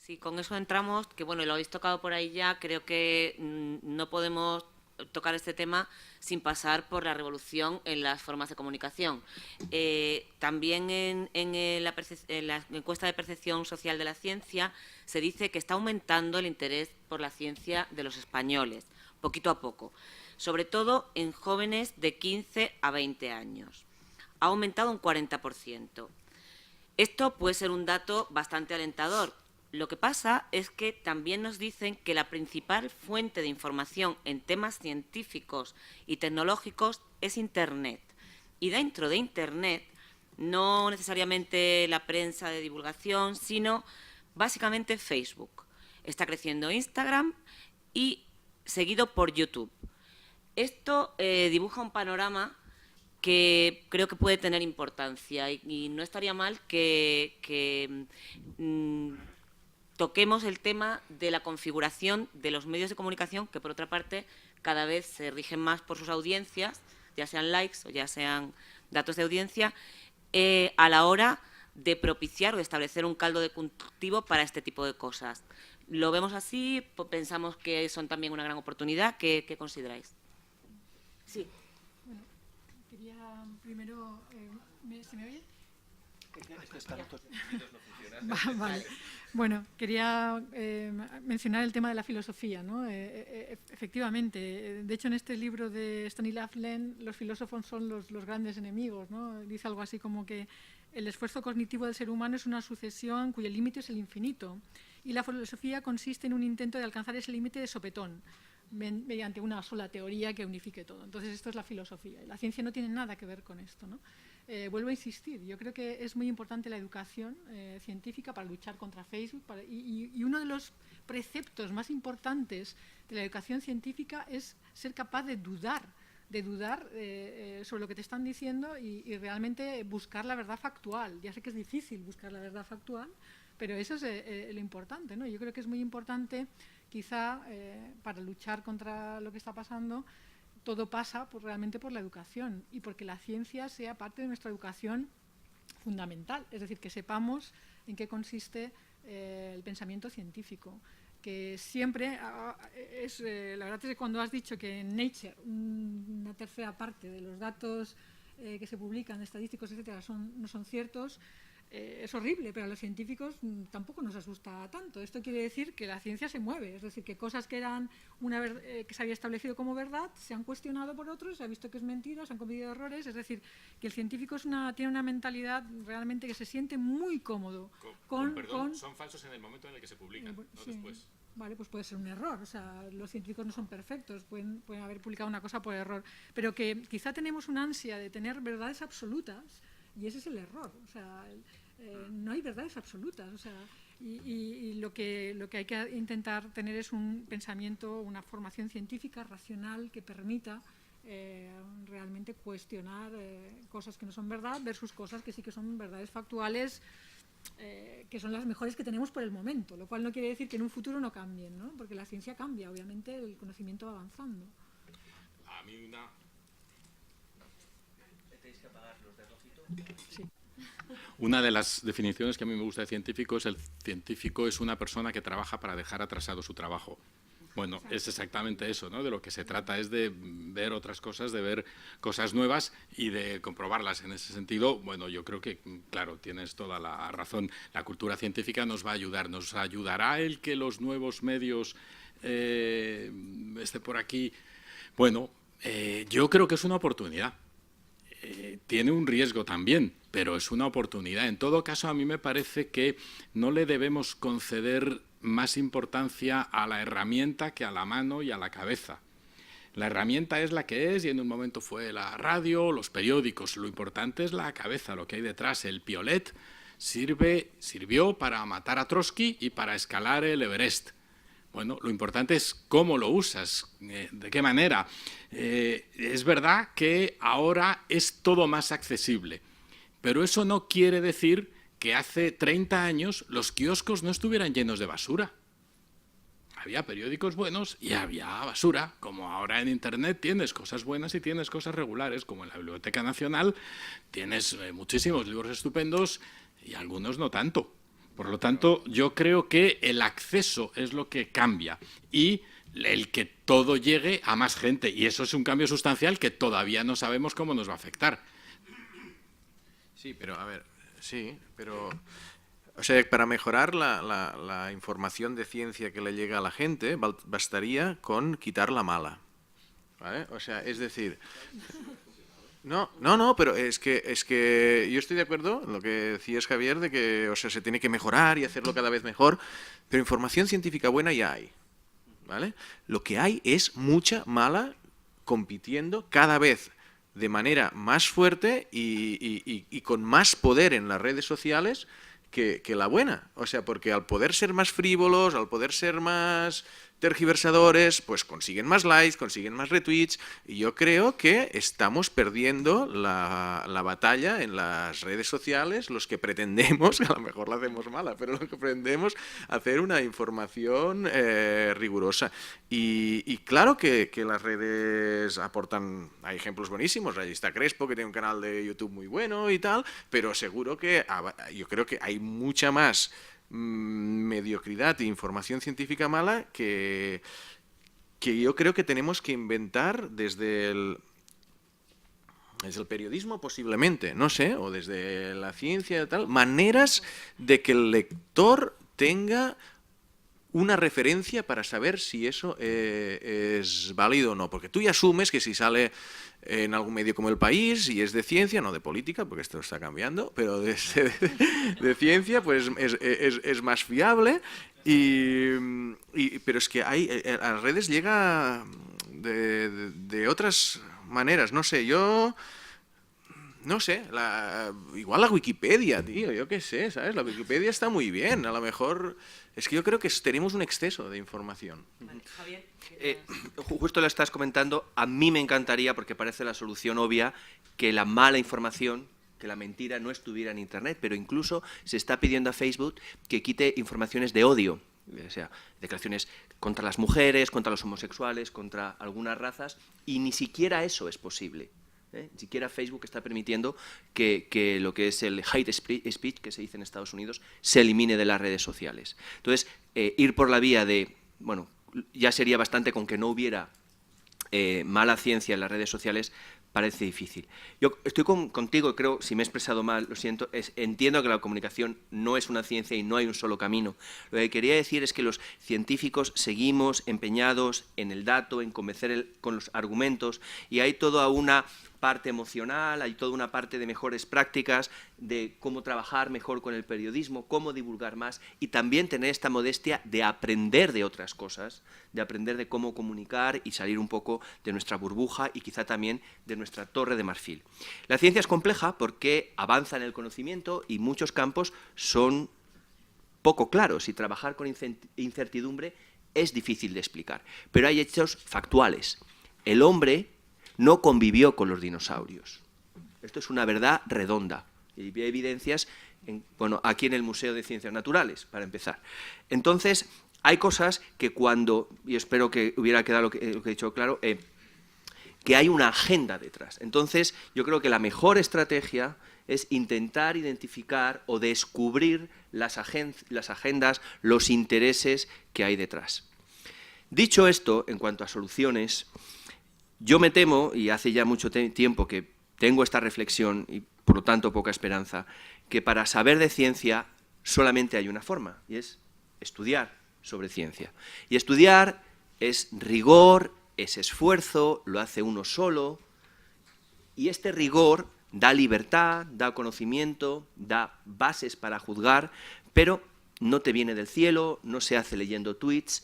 Sí, con eso entramos, que bueno, lo habéis tocado por ahí ya, creo que no podemos tocar este tema sin pasar por la revolución en las formas de comunicación. También en la encuesta de percepción social de la ciencia se dice que está aumentando el interés por la ciencia de los españoles, poquito a poco, sobre todo en jóvenes de 15 a 20 años. Ha aumentado un 40%. Esto puede ser un dato bastante alentador. Lo que pasa es que también nos dicen que la principal fuente de información en temas científicos y tecnológicos es Internet. Y dentro de Internet, no necesariamente la prensa de divulgación, sino básicamente Facebook. Está creciendo Instagram y seguido por YouTube. Esto dibuja un panorama que creo que puede tener importancia y no estaría mal que toquemos el tema de la configuración de los medios de comunicación, que por otra parte cada vez se rigen más por sus audiencias, ya sean likes o ya sean datos de audiencia, a la hora de propiciar o de establecer un caldo de cultivo para este tipo de cosas. ¿Lo vemos así? ¿Pensamos que son también una gran oportunidad? ¿Qué consideráis? Sí. Bueno, quería primero... ¿Se me oye? Vale. Bueno, quería mencionar el tema de la filosofía, ¿no? Efectivamente, de hecho en este libro de Stanislav Lem, los filósofos son los grandes enemigos, ¿no? Dice algo así como que el esfuerzo cognitivo del ser humano es una sucesión cuyo límite es el infinito y la filosofía consiste en un intento de alcanzar ese límite de sopetón mediante una sola teoría que unifique todo. Entonces esto es la filosofía y la ciencia no tiene nada que ver con esto, ¿no? Vuelvo a insistir, yo creo que es muy importante la educación científica para luchar contra Facebook y uno de los preceptos más importantes de la educación científica es ser capaz de dudar sobre lo que te están diciendo y realmente buscar la verdad factual. Ya sé que es difícil buscar la verdad factual, pero eso es lo importante, ¿no? Yo creo que es muy importante, quizá, para luchar contra lo que está pasando, todo pasa realmente por la educación y porque la ciencia sea parte de nuestra educación fundamental, es decir, que sepamos en qué consiste el pensamiento científico, que siempre la verdad es que cuando has dicho que en Nature una tercera parte de los datos que se publican, estadísticos, etcétera, no son ciertos, es horrible, pero a los científicos tampoco nos asusta tanto. Esto quiere decir que la ciencia se mueve, es decir, que cosas que eran que se había establecido como verdad se han cuestionado por otros, se ha visto que es mentira, se han cometido errores, es decir, que el científico tiene una mentalidad realmente que se siente muy cómodo. Son falsos en el momento en el que se publican, no sí. Después. Vale, pues puede ser un error, o sea, los científicos no son perfectos, pueden haber publicado una cosa por error, pero que quizá tenemos una ansia de tener verdades absolutas y ese es el error, o sea, no hay verdades absolutas, o sea, y lo que hay que intentar tener es un pensamiento, una formación científica racional que permita realmente cuestionar cosas que no son verdad versus cosas que sí que son verdades factuales, que son las mejores que tenemos por el momento, lo cual no quiere decir que en un futuro no cambien, ¿no? Porque la ciencia cambia, obviamente el conocimiento va avanzando. A mí ¿Tenéis que apagar los de rojito? Sí. Una de las definiciones que a mí me gusta de científico es el científico es una persona que trabaja para dejar atrasado su trabajo. Bueno, es exactamente eso, ¿no? De lo que se trata es de ver otras cosas, de ver cosas nuevas y de comprobarlas. En ese sentido, bueno, yo creo que, claro, tienes toda la razón. La cultura científica nos va a ayudar. ¿Nos ayudará el que los nuevos medios estén por aquí? Bueno, yo creo que es una oportunidad. Tiene un riesgo también, pero es una oportunidad. En todo caso, a mí me parece que no le debemos conceder más importancia a la herramienta que a la mano y a la cabeza. La herramienta es la que es y en un momento fue la radio, los periódicos. Lo importante es la cabeza, lo que hay detrás. El piolet sirvió para matar a Trotsky y para escalar el Everest. Bueno, lo importante es cómo lo usas, de qué manera. Es verdad que ahora es todo más accesible, pero eso no quiere decir que hace 30 años los kioscos no estuvieran llenos de basura. Había periódicos buenos y había basura, como ahora en Internet tienes cosas buenas y tienes cosas regulares, como en la Biblioteca Nacional tienes muchísimos libros estupendos y algunos no tanto. Por lo tanto, yo creo que el acceso es lo que cambia y el que todo llegue a más gente. Y eso es un cambio sustancial que todavía no sabemos cómo nos va a afectar. Sí, pero a ver, sí, pero... O sea, para mejorar la información de ciencia que le llega a la gente, bastaría con quitar la mala. ¿Vale? O sea, es decir... No, pero es que yo estoy de acuerdo en lo que decías, Javier, de que, o sea, se tiene que mejorar y hacerlo cada vez mejor, pero información científica buena ya hay, ¿vale? Lo que hay es mucha mala compitiendo cada vez de manera más fuerte y con más poder en las redes sociales que la buena. O sea, porque al poder ser más frívolos, al poder ser más tergiversadores, pues consiguen más likes, consiguen más retweets, y yo creo que estamos perdiendo la batalla en las redes sociales, los que pretendemos, a lo mejor la hacemos mala, pero los que pretendemos hacer una información rigurosa. Y claro que las redes aportan, hay ejemplos buenísimos, ahí está Crespo, que tiene un canal de YouTube muy bueno y tal, pero seguro que yo creo que hay mucha más mediocridad e información científica mala que yo creo que tenemos que inventar desde el periodismo posiblemente, no sé, o desde la ciencia y tal, maneras de que el lector tenga una referencia para saber si eso es válido o no, porque tú ya asumes que si sale en algún medio como El País y es de ciencia, no de política, porque esto está cambiando, pero de ciencia, pues es más fiable, pero es que a las redes llega de otras maneras, no sé, no sé, igual la Wikipedia, tío, yo qué sé, ¿sabes? La Wikipedia está muy bien, a lo mejor... Es que yo creo que tenemos un exceso de información. Vale, Javier. Justo lo estás comentando, a mí me encantaría, porque parece la solución obvia, que la mala información, que la mentira no estuviera en Internet, pero incluso se está pidiendo a Facebook que quite informaciones de odio, o sea, declaraciones contra las mujeres, contra los homosexuales, contra algunas razas, y ni siquiera eso es posible. Ni siquiera Facebook está permitiendo que lo que es el hate speech, que se dice en Estados Unidos, se elimine de las redes sociales. Entonces, ir por la vía de, bueno, ya sería bastante con que no hubiera mala ciencia en las redes sociales, parece difícil. Yo estoy contigo, creo, si me he expresado mal, lo siento, entiendo que la comunicación no es una ciencia y no hay un solo camino. Lo que quería decir es que los científicos seguimos empeñados en el dato, en convencer con los argumentos, y hay toda una parte emocional, hay toda una parte de mejores prácticas, de cómo trabajar mejor con el periodismo, cómo divulgar más, y también tener esta modestia de aprender de otras cosas, de aprender de cómo comunicar y salir un poco de nuestra burbuja y quizá también de nuestra torre de marfil. La ciencia es compleja porque avanza en el conocimiento y muchos campos son poco claros, y trabajar con incertidumbre es difícil de explicar. Pero hay hechos factuales. El hombre no convivió con los dinosaurios. Esto es una verdad redonda. Y hay evidencias aquí en el Museo de Ciencias Naturales, para empezar. Entonces, hay cosas que cuando, y espero que hubiera quedado lo que he dicho claro, que hay una agenda detrás. Entonces, yo creo que la mejor estrategia es intentar identificar o descubrir las agendas, los intereses que hay detrás. Dicho esto, en cuanto a soluciones, yo me temo, y hace ya mucho tiempo que tengo esta reflexión y por lo tanto poca esperanza, que para saber de ciencia solamente hay una forma, y es estudiar sobre ciencia. Y estudiar es rigor, es esfuerzo, lo hace uno solo, y este rigor da libertad, da conocimiento, da bases para juzgar, pero no te viene del cielo, no se hace leyendo tweets,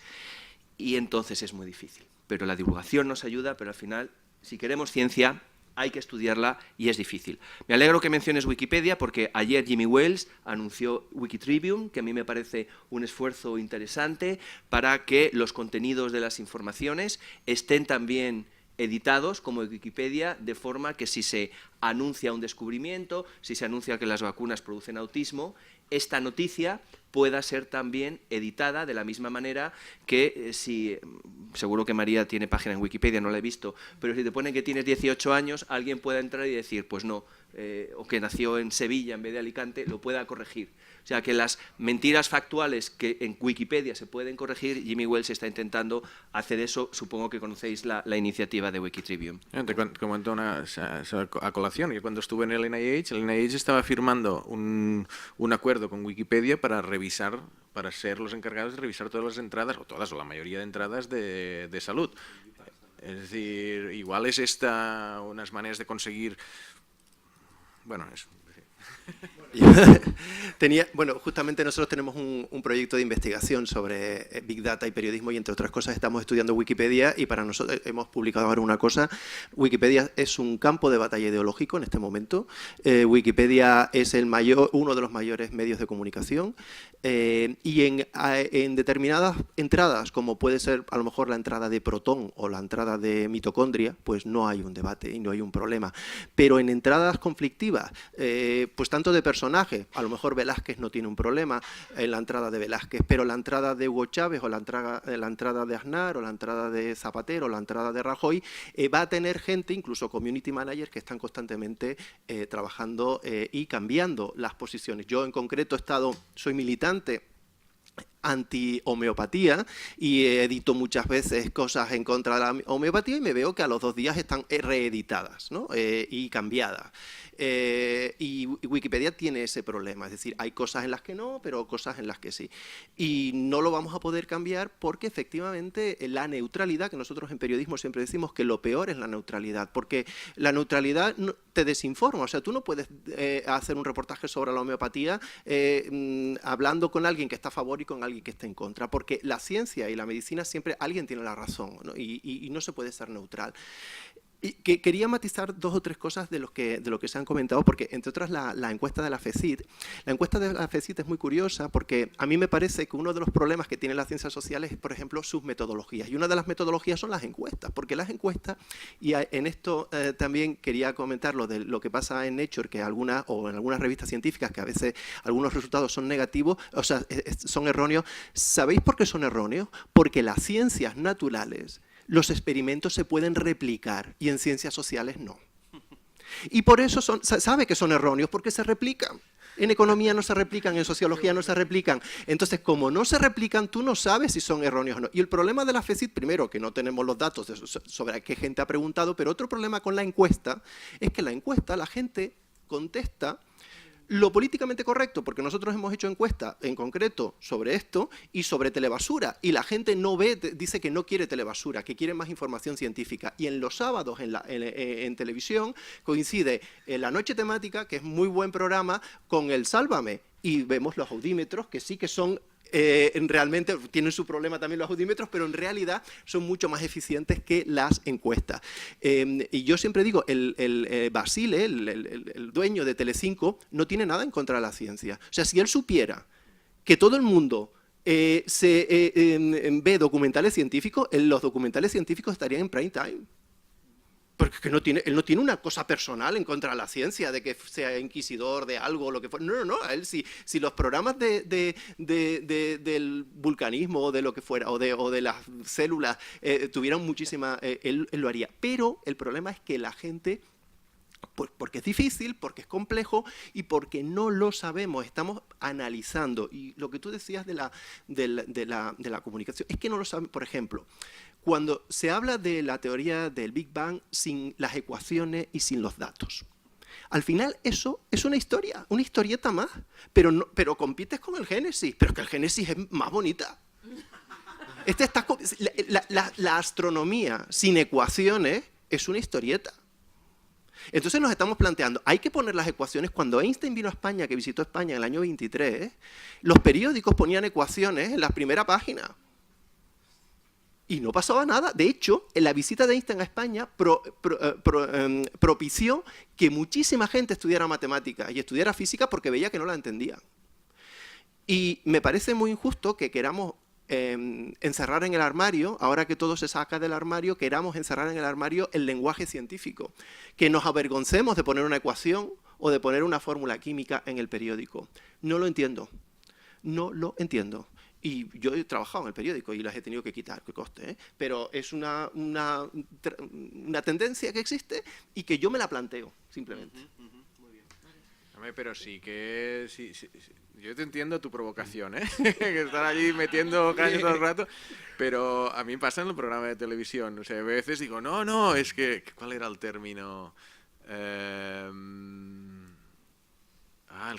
y entonces es muy difícil. Pero la divulgación nos ayuda, pero al final, si queremos ciencia, hay que estudiarla y es difícil. Me alegro que menciones Wikipedia, porque ayer Jimmy Wales anunció Wikitribune, que a mí me parece un esfuerzo interesante para que los contenidos de las informaciones estén también editados como Wikipedia, de forma que si se anuncia un descubrimiento, si se anuncia que las vacunas producen autismo, esta noticia pueda ser también editada de la misma manera que seguro que María tiene página en Wikipedia, no la he visto, pero si te ponen que tienes 18 años, alguien pueda entrar y decir, pues no, o que nació en Sevilla en vez de Alicante, lo pueda corregir. O sea, que las mentiras factuales que en Wikipedia se pueden corregir, Jimmy Wales está intentando hacer eso. Supongo que conocéis la iniciativa de Wikitribium. Te comento a colación, que cuando estuve en el NIH estaba firmando un acuerdo con Wikipedia para ser los encargados de revisar todas las entradas, o la mayoría de entradas de salud. Es decir, igual es unas maneras de conseguir... Bueno, eso. Bueno, justamente nosotros tenemos un proyecto de investigación sobre Big Data y periodismo, y entre otras cosas estamos estudiando Wikipedia, y para nosotros hemos publicado ahora una cosa. Wikipedia es un campo de batalla ideológico en este momento. Wikipedia es uno de los mayores medios de comunicación, y en determinadas entradas, como puede ser a lo mejor la entrada de protón o la entrada de mitocondria, pues no hay un debate y no hay un problema. Pero en entradas conflictivas, pues tanto de personajes, a lo mejor Velázquez no tiene un problema en la entrada de Velázquez, pero la entrada de Hugo Chávez, o la entrada de Aznar, o la entrada de Zapatero, o la entrada de Rajoy, va a tener gente, incluso community managers, que están constantemente trabajando y cambiando las posiciones. Yo en concreto soy militante anti-homeopatía y edito muchas veces cosas en contra de la homeopatía, y me veo que a los 2 días están reeditadas, ¿no? Y cambiadas. Y Wikipedia tiene ese problema, es decir, hay cosas en las que no, pero cosas en las que sí. Y no lo vamos a poder cambiar porque efectivamente la neutralidad, que nosotros en periodismo siempre decimos que lo peor es la neutralidad, porque la neutralidad te desinforma. O sea, tú no puedes hacer un reportaje sobre la homeopatía hablando con alguien que está a favor y con alguien que está en contra, porque la ciencia y la medicina siempre alguien tiene la razón, ¿no? Y no se puede ser neutral. Y que quería matizar 2 o 3 cosas de lo que se han comentado, porque entre otras la encuesta de la FECIT. La encuesta de la FECIT es muy curiosa porque a mí me parece que uno de los problemas que tienen las ciencias sociales es, por ejemplo, sus metodologías. Y una de las metodologías son las encuestas, porque las encuestas, y en esto también quería comentar lo que pasa en Nature, que en algunas revistas científicas, que a veces algunos resultados son negativos, o sea, son erróneos. ¿Sabéis por qué son erróneos? Porque las ciencias naturales, los experimentos se pueden replicar y en ciencias sociales no. Y por eso sabe que son erróneos, porque se replican. En economía no se replican, en sociología no se replican. Entonces, como no se replican, tú no sabes si son erróneos o no. Y el problema de la FECIT, primero, que no tenemos los datos sobre qué gente ha preguntado, pero otro problema con la encuesta es que la encuesta, la gente contesta lo políticamente correcto, porque nosotros hemos hecho encuestas en concreto sobre esto y sobre telebasura, y la gente dice que no quiere telebasura, que quiere más información científica. Y en los sábados en televisión coincide La Noche Temática, que es muy buen programa, con el Sálvame, y vemos los audímetros, que sí que son realmente tienen su problema también los audímetros, pero en realidad son mucho más eficientes que las encuestas. Y yo siempre digo, Basile, el dueño de Telecinco, no tiene nada en contra de la ciencia. O sea, si él supiera que todo el mundo ve documentales científicos, los documentales científicos estarían en prime time. Porque él no tiene una cosa personal en contra de la ciencia, de que sea inquisidor de algo o lo que fuera. No, él si los programas del vulcanismo o de lo que fuera, o de las células tuvieran muchísima, él lo haría. Pero el problema es que la gente, pues porque es difícil, porque es complejo y porque no lo sabemos, estamos analizando. Y lo que tú decías de la comunicación, es que no lo sabemos. Por ejemplo, cuando se habla de la teoría del Big Bang sin las ecuaciones y sin los datos, al final eso es una historieta más, pero compites con el Génesis, pero es que el Génesis es más bonita. La astronomía sin ecuaciones es una historieta. Entonces nos estamos planteando, hay que poner las ecuaciones. Cuando Einstein vino a España, que visitó España en el año 23, los periódicos ponían ecuaciones en la primera página. Y no pasaba nada. De hecho, en la visita de Einstein a España propició que muchísima gente estudiara matemáticas y estudiara física porque veía que no la entendían. Y me parece muy injusto que queramos encerrar en el armario, ahora que todo se saca del armario, queramos encerrar en el armario el lenguaje científico, que nos avergoncemos de poner una ecuación o de poner una fórmula química en el periódico. No lo entiendo. no lo entiendo. Y yo he trabajado en el periódico y las he tenido que quitar, que coste, ¿eh? Pero es una tendencia que existe y que yo me la planteo, simplemente. Pero sí que... Sí, yo te entiendo tu provocación, ¿eh? Que están allí metiendo caña todo el rato, pero a mí pasa en el programa de televisión. O sea, a veces digo, no, es que... ¿Cuál era el término? El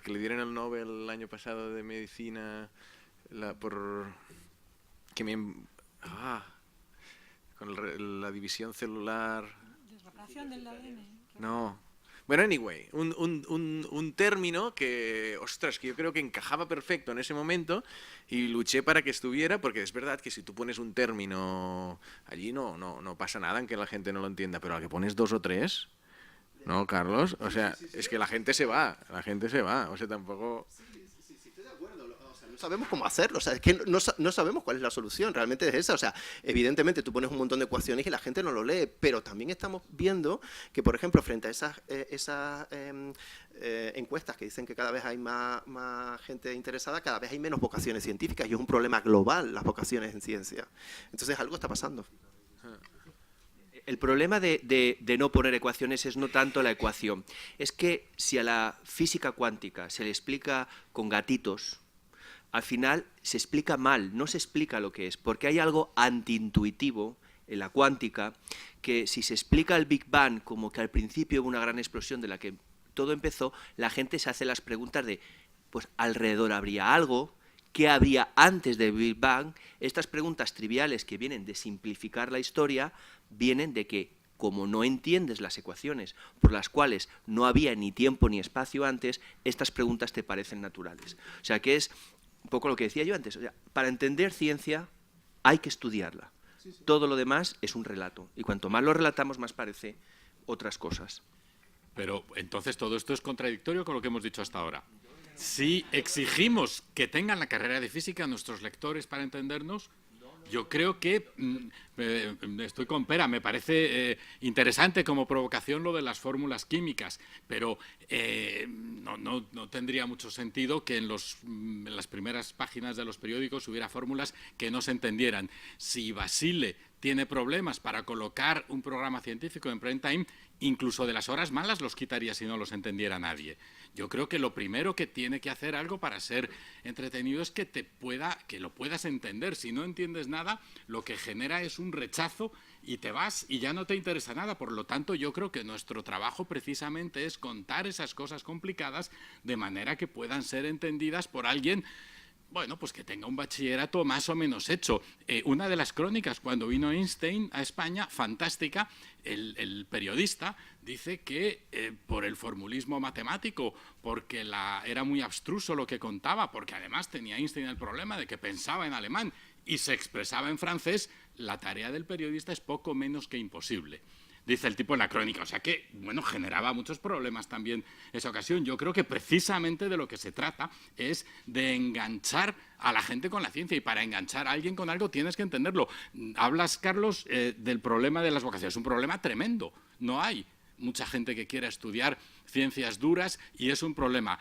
que le dieron el Nobel el año pasado de medicina... con la división celular... Deslocación del ADN. No. Bueno, anyway, un término que, ostras, que yo creo que encajaba perfecto en ese momento y luché para que estuviera, porque es verdad que si tú pones un término allí no pasa nada en que la gente no lo entienda, pero al que pones 2 o 3, ¿no, Carlos? O sea, es que la gente se va, o sea, tampoco... No sabemos cómo hacerlo, o sea, es que no sabemos cuál es la solución, realmente es esa. O sea, evidentemente tú pones un montón de ecuaciones y la gente no lo lee, pero también estamos viendo que, por ejemplo, frente a esas encuestas que dicen que cada vez hay más gente interesada, cada vez hay menos vocaciones científicas y es un problema global las vocaciones en ciencia. Entonces algo está pasando. El problema de no poner ecuaciones es no tanto la ecuación, es que si a la física cuántica se le explica con gatitos, al final se explica mal, no se explica lo que es, porque hay algo antiintuitivo en la cuántica, que si se explica el Big Bang como que al principio hubo una gran explosión de la que todo empezó, la gente se hace las preguntas de, pues alrededor habría algo, ¿qué habría antes del Big Bang? Estas preguntas triviales que vienen de simplificar la historia, vienen de que, como no entiendes las ecuaciones por las cuales no había ni tiempo ni espacio antes, estas preguntas te parecen naturales. O sea que es un poco lo que decía yo antes, o sea, para entender ciencia hay que estudiarla. Todo lo demás es un relato, y cuanto más lo relatamos, más parece otras cosas. Pero entonces todo esto es contradictorio con lo que hemos dicho hasta ahora. Si exigimos que tengan la carrera de física nuestros lectores para entendernos, yo creo que estoy con Pera, me parece interesante como provocación lo de las fórmulas químicas, pero no tendría mucho sentido que en las primeras páginas de los periódicos hubiera fórmulas que no se entendieran. Si Basile tiene problemas para colocar un programa científico en prime time, incluso de las horas malas los quitaría si no los entendiera nadie. Yo creo que lo primero que tiene que hacer algo para ser entretenido es que lo puedas entender. Si no entiendes nada, lo que genera es un rechazo y te vas y ya no te interesa nada. Por lo tanto, yo creo que nuestro trabajo precisamente es contar esas cosas complicadas de manera que puedan ser entendidas por alguien, bueno, pues que tenga un bachillerato más o menos hecho. Una de las crónicas, cuando vino Einstein a España, fantástica, el periodista dice que por el formulismo matemático, porque era muy abstruso lo que contaba, porque además tenía Einstein el problema de que pensaba en alemán y se expresaba en francés, la tarea del periodista es poco menos que imposible. Dice el tipo en la crónica, o sea que, bueno, generaba muchos problemas también esa ocasión. Yo creo que precisamente de lo que se trata es de enganchar a la gente con la ciencia, y para enganchar a alguien con algo tienes que entenderlo. Hablas, Carlos, del problema de las vocaciones, es un problema tremendo. No hay mucha gente que quiera estudiar ciencias duras y es un problema.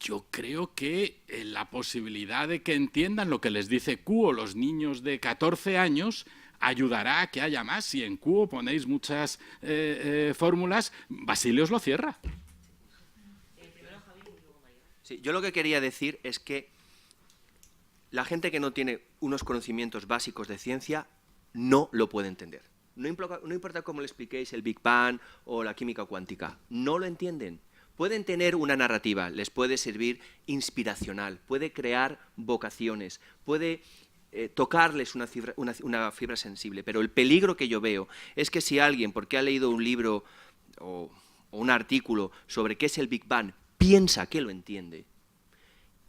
Yo creo que la posibilidad de que entiendan lo que les dice Kuo los niños de 14 años ayudará a que haya más. Si en Kuo ponéis muchas fórmulas, Basile os lo cierra. Sí, yo lo que quería decir es que la gente que no tiene unos conocimientos básicos de ciencia no lo puede entender. No importa cómo le expliquéis el Big Bang o la química cuántica, no lo entienden. Pueden tener una narrativa, les puede servir inspiracional, puede crear vocaciones, puede tocarles una fibra sensible, pero el peligro que yo veo es que si alguien, porque ha leído un libro o un artículo sobre qué es el Big Bang, piensa que lo entiende,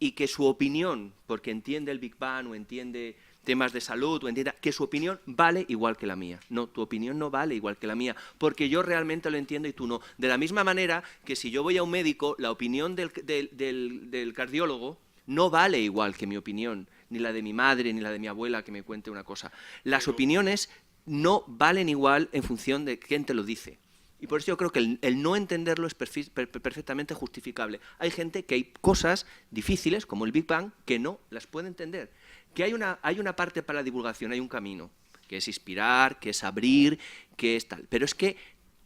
y que su opinión, porque entiende el Big Bang o entiende temas de salud, o entienda que su opinión vale igual que la mía. No, tu opinión no vale igual que la mía, porque yo realmente lo entiendo y tú no. De la misma manera que si yo voy a un médico, la opinión del cardiólogo no vale igual que mi opinión, ni la de mi madre, ni la de mi abuela que me cuente una cosa. Las opiniones no valen igual en función de quién te lo dice. Y por eso yo creo que el no entenderlo es perfectamente justificable. Hay gente que hay cosas difíciles, como el Big Bang, que no las puede entender. Que hay una parte para la divulgación, hay un camino, que es inspirar, que es abrir, que es tal. Pero es que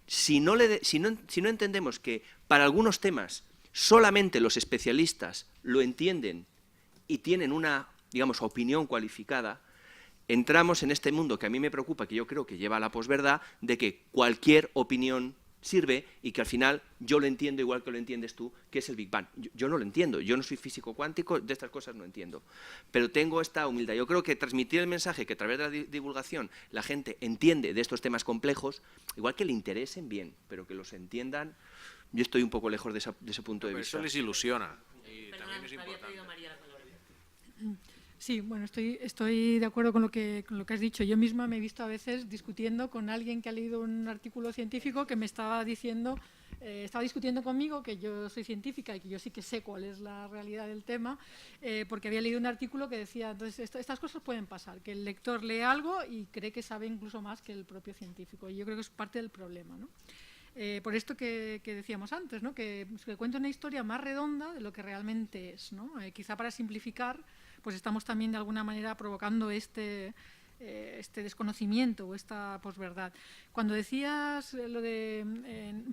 si no entendemos que para algunos temas solamente los especialistas lo entienden y tienen una, digamos, opinión cualificada, entramos en este mundo que a mí me preocupa, que yo creo que lleva a la posverdad, de que cualquier opinión sirve y que al final yo lo entiendo igual que lo entiendes tú, que es el Big Bang. Yo no lo entiendo, yo no soy físico cuántico, de estas cosas no entiendo. Pero tengo esta humildad. Yo creo que transmitir el mensaje que a través de la divulgación la gente entiende de estos temas complejos, igual que le interesen bien, pero que los entiendan, yo estoy un poco lejos de ese punto de vista. Eso les ilusiona. Y Perdona, también es había importante. pedido María la palabra. Sí, bueno, estoy de acuerdo con lo que has dicho. Yo misma me he visto a veces discutiendo con alguien que ha leído un artículo científico que me estaba diciendo, estaba discutiendo conmigo, que yo soy científica y que yo sí que sé cuál es la realidad del tema, porque había leído un artículo que decía, entonces, estas cosas pueden pasar, que el lector lee algo y cree que sabe incluso más que el propio científico. Y yo creo que es parte del problema, ¿no? Por esto que decíamos antes, ¿no? que cuenta una historia más redonda de lo que realmente es, ¿no? Quizá para simplificar, pues estamos también de alguna manera provocando este desconocimiento o esta posverdad. Cuando decías lo de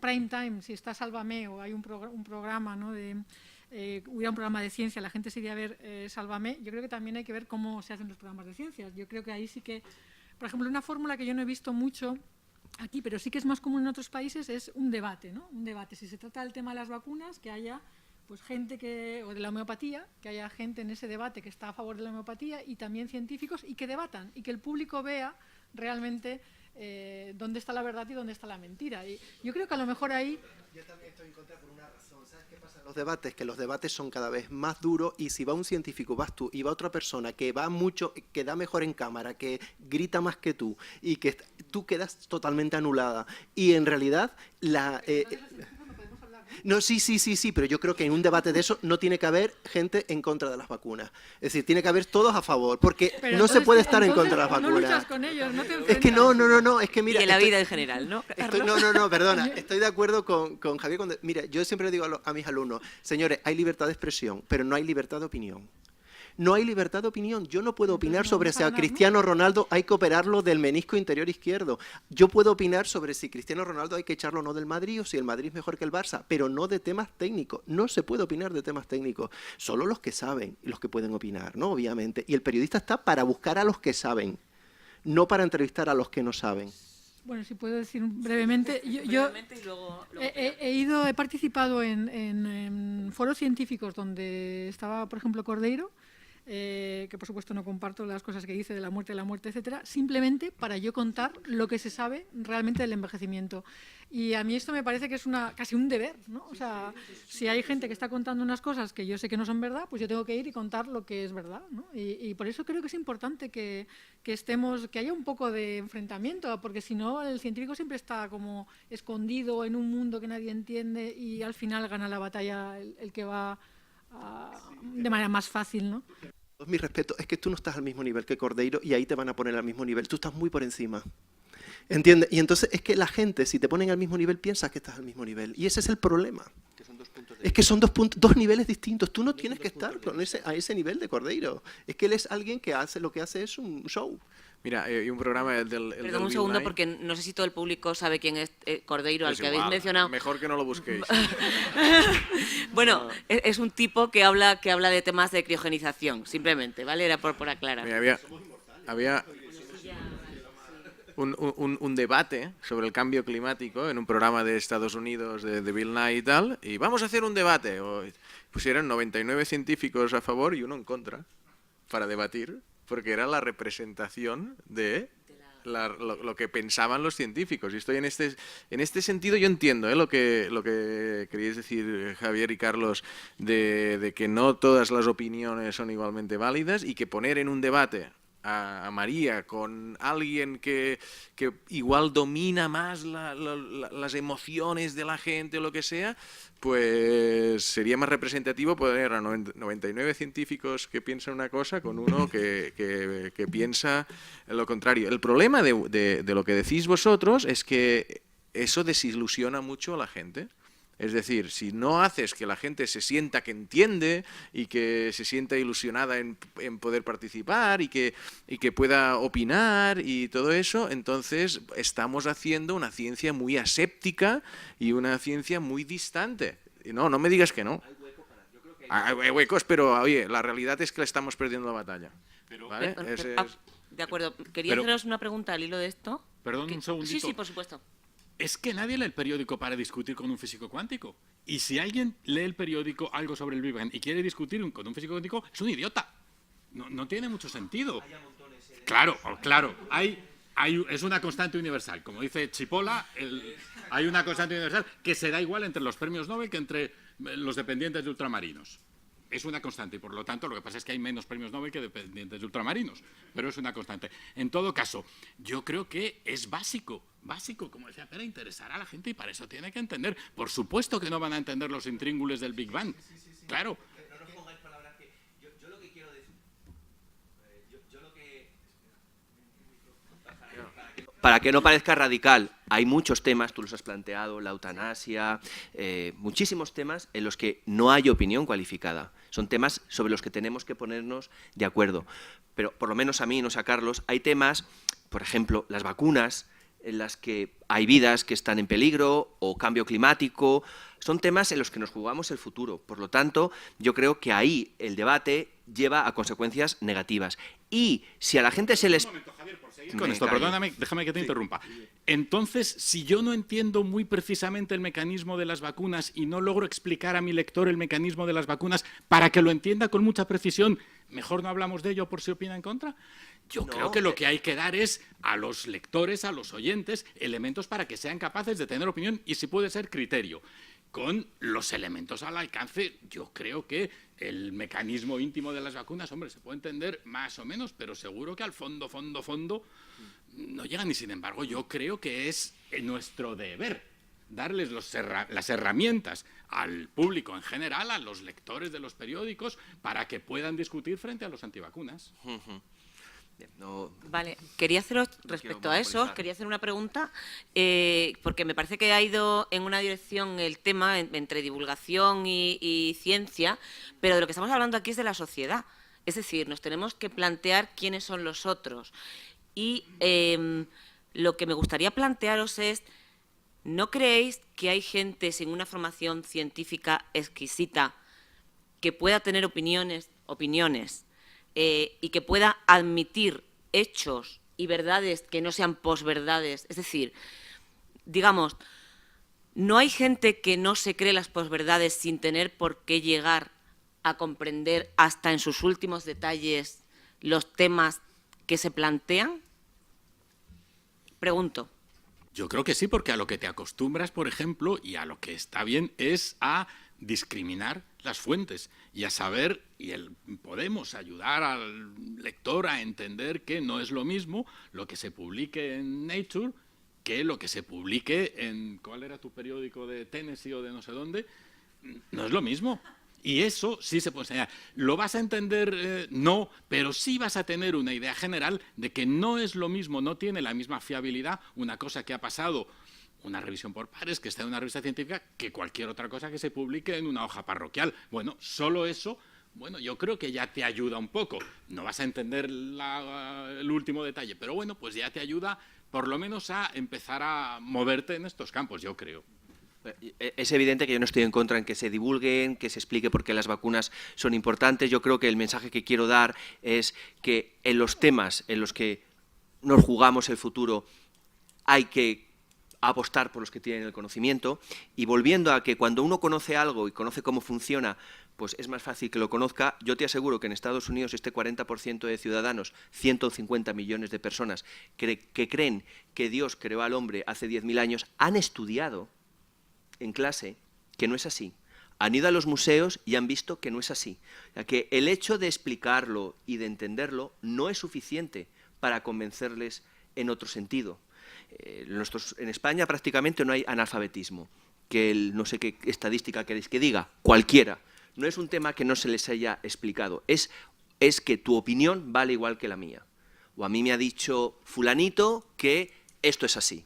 prime time, si está Sálvame o hay un programa, ¿no? Hubiera un programa de ciencia, la gente se iría a ver Sálvame, yo creo que también hay que ver cómo se hacen los programas de ciencias. Yo creo que ahí sí que, por ejemplo, una fórmula que yo no he visto mucho aquí, pero sí que es más común en otros países, es un debate, ¿no? Un debate. Si se trata del tema de las vacunas, que haya pues gente o de la homeopatía, que haya gente en ese debate que está a favor de la homeopatía y también científicos y que debatan y que el público vea realmente dónde está la verdad y dónde está la mentira. Y yo creo que a lo mejor ahí... Yo también estoy en contra por una razón. ¿Sabes qué pasa en los debates? Que los debates son cada vez más duros y si va un científico, vas tú, y va otra persona que va mucho, que da mejor en cámara, que grita más que tú y que tú quedas totalmente anulada. Y en realidad no, sí, pero yo creo que en un debate de eso no tiene que haber gente en contra de las vacunas. Es decir, tiene que haber todos a favor, porque Pero no se puede estar en entonces, contra de las no vacunas. luchas con ellos, no te Es que no, es que mira... Y en la vida en general, ¿no? No, perdona, estoy de acuerdo con Javier. Mira, yo siempre le digo a mis alumnos, señores, hay libertad de expresión, pero no hay libertad de opinión. No hay libertad de opinión. Yo no puedo opinar sobre si a Cristiano Ronaldo hay que operarlo del menisco interior izquierdo. Yo puedo opinar sobre si Cristiano Ronaldo hay que echarlo o no del Madrid o si el Madrid es mejor que el Barça, pero no de temas técnicos. No se puede opinar de temas técnicos. Solo los que saben y los que pueden opinar, ¿no? Obviamente. Y el periodista está para buscar a los que saben, no para entrevistar a los que no saben. Bueno, si puedo decir brevemente, yo he participado en foros científicos donde estaba, por ejemplo, Cordeiro, que por supuesto no comparto las cosas que dice de la muerte, etcétera, simplemente para yo contar lo que se sabe realmente del envejecimiento. Y a mí esto me parece que es casi un deber, ¿no? O sea, si hay gente que está contando unas cosas que yo sé que no son verdad, pues yo tengo que ir y contar lo que es verdad, ¿no? Y por eso creo que es importante que haya un poco de enfrentamiento, porque si no el científico siempre está como escondido en un mundo que nadie entiende y al final gana la batalla el que va de manera más fácil, ¿no? Mi respeto, es que tú no estás al mismo nivel que Cordeiro y ahí te van a poner al mismo nivel. Tú estás muy por encima. ¿Entiendes? Y entonces es que la gente, si te ponen al mismo nivel, piensa que estás al mismo nivel. Y ese es el problema. Es que son dos niveles distintos. Tú no tienes que estar a ese nivel de Cordeiro. Es que él es alguien que lo que hace es un show. Mira, hay un programa Perdón un segundo, porque no sé si todo el público sabe quién es Cordeiro, Pues al que habéis mencionado. Mejor que no lo busquéis. Bueno, es un tipo que habla de temas de criogenización, simplemente, ¿vale? Era por aclarar. Mira, había un debate sobre el cambio climático en un programa de Estados Unidos de Bill Nye y tal, y vamos a hacer un debate. Pusieron 99 científicos a favor y uno en contra para debatir, porque era la representación de lo que pensaban los científicos. Y estoy en este sentido, yo entiendo lo que queríais decir, Javier y Carlos, de que no todas las opiniones son igualmente válidas y que poner en un debate a María con alguien que igual domina más las emociones de la gente o lo que sea, pues sería más representativo poner a 99 científicos que piensan una cosa con uno que piensa lo contrario. El problema de lo que decís vosotros es que eso desilusiona mucho a la gente. Es decir, si no haces que la gente se sienta que entiende y que se sienta ilusionada en poder participar y que pueda opinar y todo eso, entonces estamos haciendo una ciencia muy aséptica y una ciencia muy distante. No, no me digas que no. Hay huecos, pero oye, la realidad es que le estamos perdiendo la batalla. ¿Vale? De acuerdo. Quería haceros una pregunta al hilo de esto. Perdón, un segundito. Sí, por supuesto. Es que nadie lee el periódico para discutir con un físico cuántico. Y si alguien lee el periódico algo sobre el Big Bang y quiere discutir con un físico cuántico, es un idiota. No tiene mucho sentido. Claro. Es una constante universal. Como dice Chipola, hay una constante universal que se da igual entre los premios Nobel que entre los dependientes de ultramarinos. Es una constante y, por lo tanto, lo que pasa es que hay menos premios Nobel que dependientes de ultramarinos, pero es una constante. En todo caso, yo creo que es básico, como decía Pera, interesar a la gente y para eso tiene que entender. Por supuesto que no van a entender los intríngules del Big Bang, claro. No nos pongáis palabras que... Yo lo que quiero decir... Yo lo que... Para que no parezca radical, hay muchos temas, tú los has planteado, la eutanasia, muchísimos temas en los que no hay opinión cualificada. Son temas sobre los que tenemos que ponernos de acuerdo. Pero por lo menos a mí, no sé a Carlos, hay temas, por ejemplo, las vacunas, en las que hay vidas que están en peligro o cambio climático. Son temas en los que nos jugamos el futuro. Por lo tanto, yo creo que ahí el debate lleva a consecuencias negativas. Y si a la gente se les... Un momento, Javier, por seguir con esto, perdóname, déjame que te interrumpa. Entonces, si yo no entiendo muy precisamente el mecanismo de las vacunas y no logro explicar a mi lector el mecanismo de las vacunas para que lo entienda con mucha precisión, ¿mejor no hablamos de ello por si opina en contra? Yo creo que lo que hay que dar es a los lectores, a los oyentes, elementos para que sean capaces de tener opinión y, si puede ser, criterio. Con los elementos al alcance, yo creo que el mecanismo íntimo de las vacunas, hombre, se puede entender más o menos, pero seguro que al fondo no llegan. Y sin embargo, yo creo que es nuestro deber darles las herramientas al público en general, a los lectores de los periódicos, para que puedan discutir frente a los antivacunas. No, Vale, quería haceros, respecto a eso, quería hacer una pregunta, porque me parece que ha ido en una dirección el tema entre divulgación y ciencia, pero de lo que estamos hablando aquí es de la sociedad. Es decir, nos tenemos que plantear quiénes son los otros. Y lo que me gustaría plantearos es, ¿no creéis que hay gente sin una formación científica exquisita que pueda tener opiniones, y que pueda admitir hechos y verdades que no sean posverdades? Es decir, digamos, ¿no hay gente que no se cree las posverdades sin tener por qué llegar a comprender hasta en sus últimos detalles los temas que se plantean? Pregunto. Yo creo que sí, porque a lo que te acostumbras, por ejemplo, y a lo que está bien, es a discriminar las fuentes y a saber, podemos ayudar al lector a entender que no es lo mismo lo que se publique en Nature que lo que se publique en, ¿cuál era tu periódico de Tennessee o de no sé dónde? No es lo mismo. Y eso sí se puede enseñar. ¿Lo vas a entender? No, pero sí vas a tener una idea general de que no es lo mismo, no tiene la misma fiabilidad una cosa que ha pasado, una revisión por pares, que está en una revista científica, que cualquier otra cosa que se publique en una hoja parroquial. Bueno, solo eso, bueno, yo creo que ya te ayuda un poco. No vas a entender el último detalle, pero bueno, pues ya te ayuda por lo menos a empezar a moverte en estos campos, yo creo. Es evidente que yo no estoy en contra en que se divulguen, que se explique por qué las vacunas son importantes. Yo creo que el mensaje que quiero dar es que en los temas en los que nos jugamos el futuro hay que apostar por los que tienen el conocimiento, y volviendo a que cuando uno conoce algo y conoce cómo funciona, pues es más fácil que lo conozca. Yo te aseguro que en Estados Unidos este 40% de ciudadanos, 150 millones de personas que creen que Dios creó al hombre hace 10.000 años, han estudiado en clase que no es así. Han ido a los museos y han visto que no es así. O sea, que el hecho de explicarlo y de entenderlo no es suficiente para convencerles en otro sentido. En España prácticamente no hay analfabetismo, que no sé qué estadística queréis que diga, cualquiera. No es un tema que no se les haya explicado, es que tu opinión vale igual que la mía. O a mí me ha dicho fulanito que esto es así.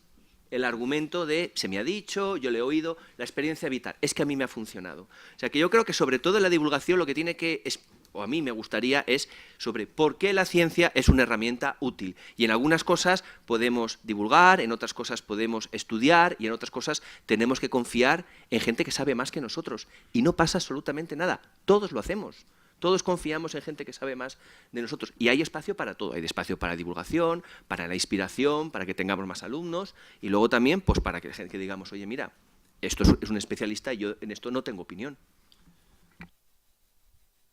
el argumento de se me ha dicho, yo le he oído, la experiencia vital, es que a mí me ha funcionado. O sea que yo creo que sobre todo en la divulgación lo que tiene que, o a mí me gustaría, es sobre por qué la ciencia es una herramienta útil. Y en algunas cosas podemos divulgar, en otras cosas podemos estudiar y en otras cosas tenemos que confiar en gente que sabe más que nosotros. Y no pasa absolutamente nada, todos lo hacemos. Todos confiamos en gente que sabe más de nosotros y hay espacio para todo. Hay espacio para divulgación, para la inspiración, para que tengamos más alumnos y luego también pues para que digamos, oye, mira, esto es un especialista y yo en esto no tengo opinión.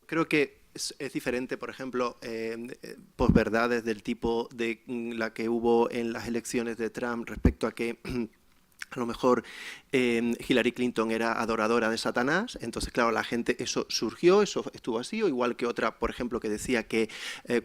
Creo que es diferente, por ejemplo, posverdades del tipo de la que hubo en las elecciones de Trump respecto a que a lo mejor Hillary Clinton era adoradora de Satanás, entonces claro, la gente, eso surgió, eso estuvo así, o igual que otra, por ejemplo, que decía que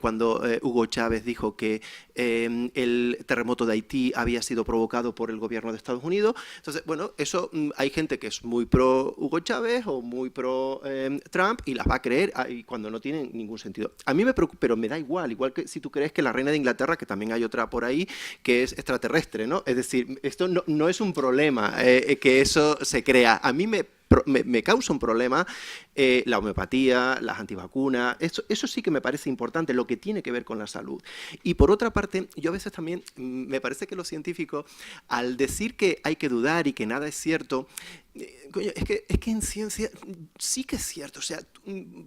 cuando Hugo Chávez dijo que el terremoto de Haití había sido provocado por el gobierno de Estados Unidos, entonces bueno, eso hay gente que es muy pro Hugo Chávez o muy pro Trump y las va a creer cuando no tienen ningún sentido. A mí me preocupa, pero me da igual que si tú crees que la reina de Inglaterra, que también hay otra por ahí, que es extraterrestre, ¿no? Es decir, esto no es un problema que eso se crea. A mí me causa un problema la homeopatía, las antivacunas, eso sí que me parece importante, lo que tiene que ver con la salud. Y por otra parte, yo a veces también me parece que los científicos, al decir que hay que dudar y que nada es cierto, es que en ciencia sí que es cierto. O sea,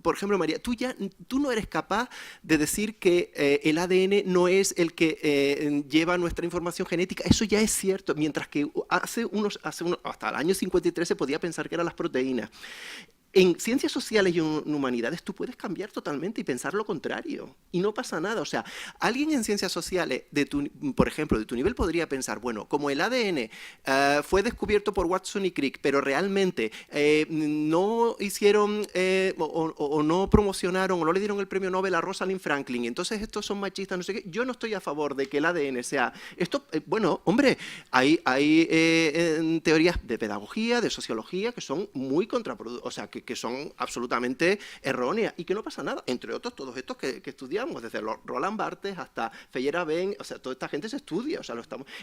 por ejemplo, María, tú no eres capaz de decir que el ADN no es el que lleva nuestra información genética. Eso ya es cierto, mientras que hasta el año 53 se podía pensar que eran las proteínas. En ciencias sociales y en humanidades tú puedes cambiar totalmente y pensar lo contrario y no pasa nada. O sea, alguien en ciencias sociales, por ejemplo, de tu nivel podría pensar, bueno, como el ADN fue descubierto por Watson y Crick, pero realmente no hicieron o no promocionaron o no le dieron el premio Nobel a Rosalind Franklin, entonces estos son machistas, no sé qué. Yo no estoy a favor de que el ADN sea esto. Bueno, hombre, hay teorías de pedagogía, de sociología que son muy contraproducentes, o sea, que son absolutamente erróneas y que no pasa nada, entre otros todos estos que estudiamos, desde Roland Barthes hasta Feyerabend, o sea, toda esta gente se estudia, o sea,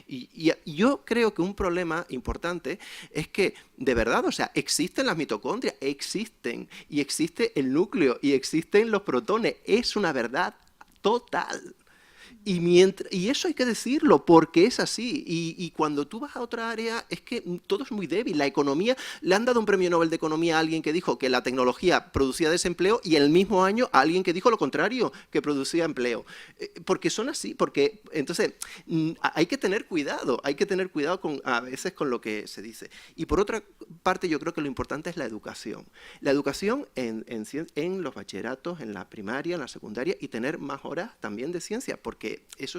y yo creo que un problema importante es que, de verdad, o sea, existen las mitocondrias, existen, y existe el núcleo, y existen los protones, es una verdad total. Y eso hay que decirlo, porque es así. Y cuando tú vas a otra área, es que todo es muy débil. La economía, le han dado un premio Nobel de Economía a alguien que dijo que la tecnología producía desempleo y el mismo año a alguien que dijo lo contrario, que producía empleo. Porque son así, porque entonces hay que tener cuidado a veces con lo que se dice. Y por otra parte, yo creo que lo importante es la educación. La educación en los bachilleratos, en la primaria, en la secundaria, y tener más horas también de ciencia, porque eso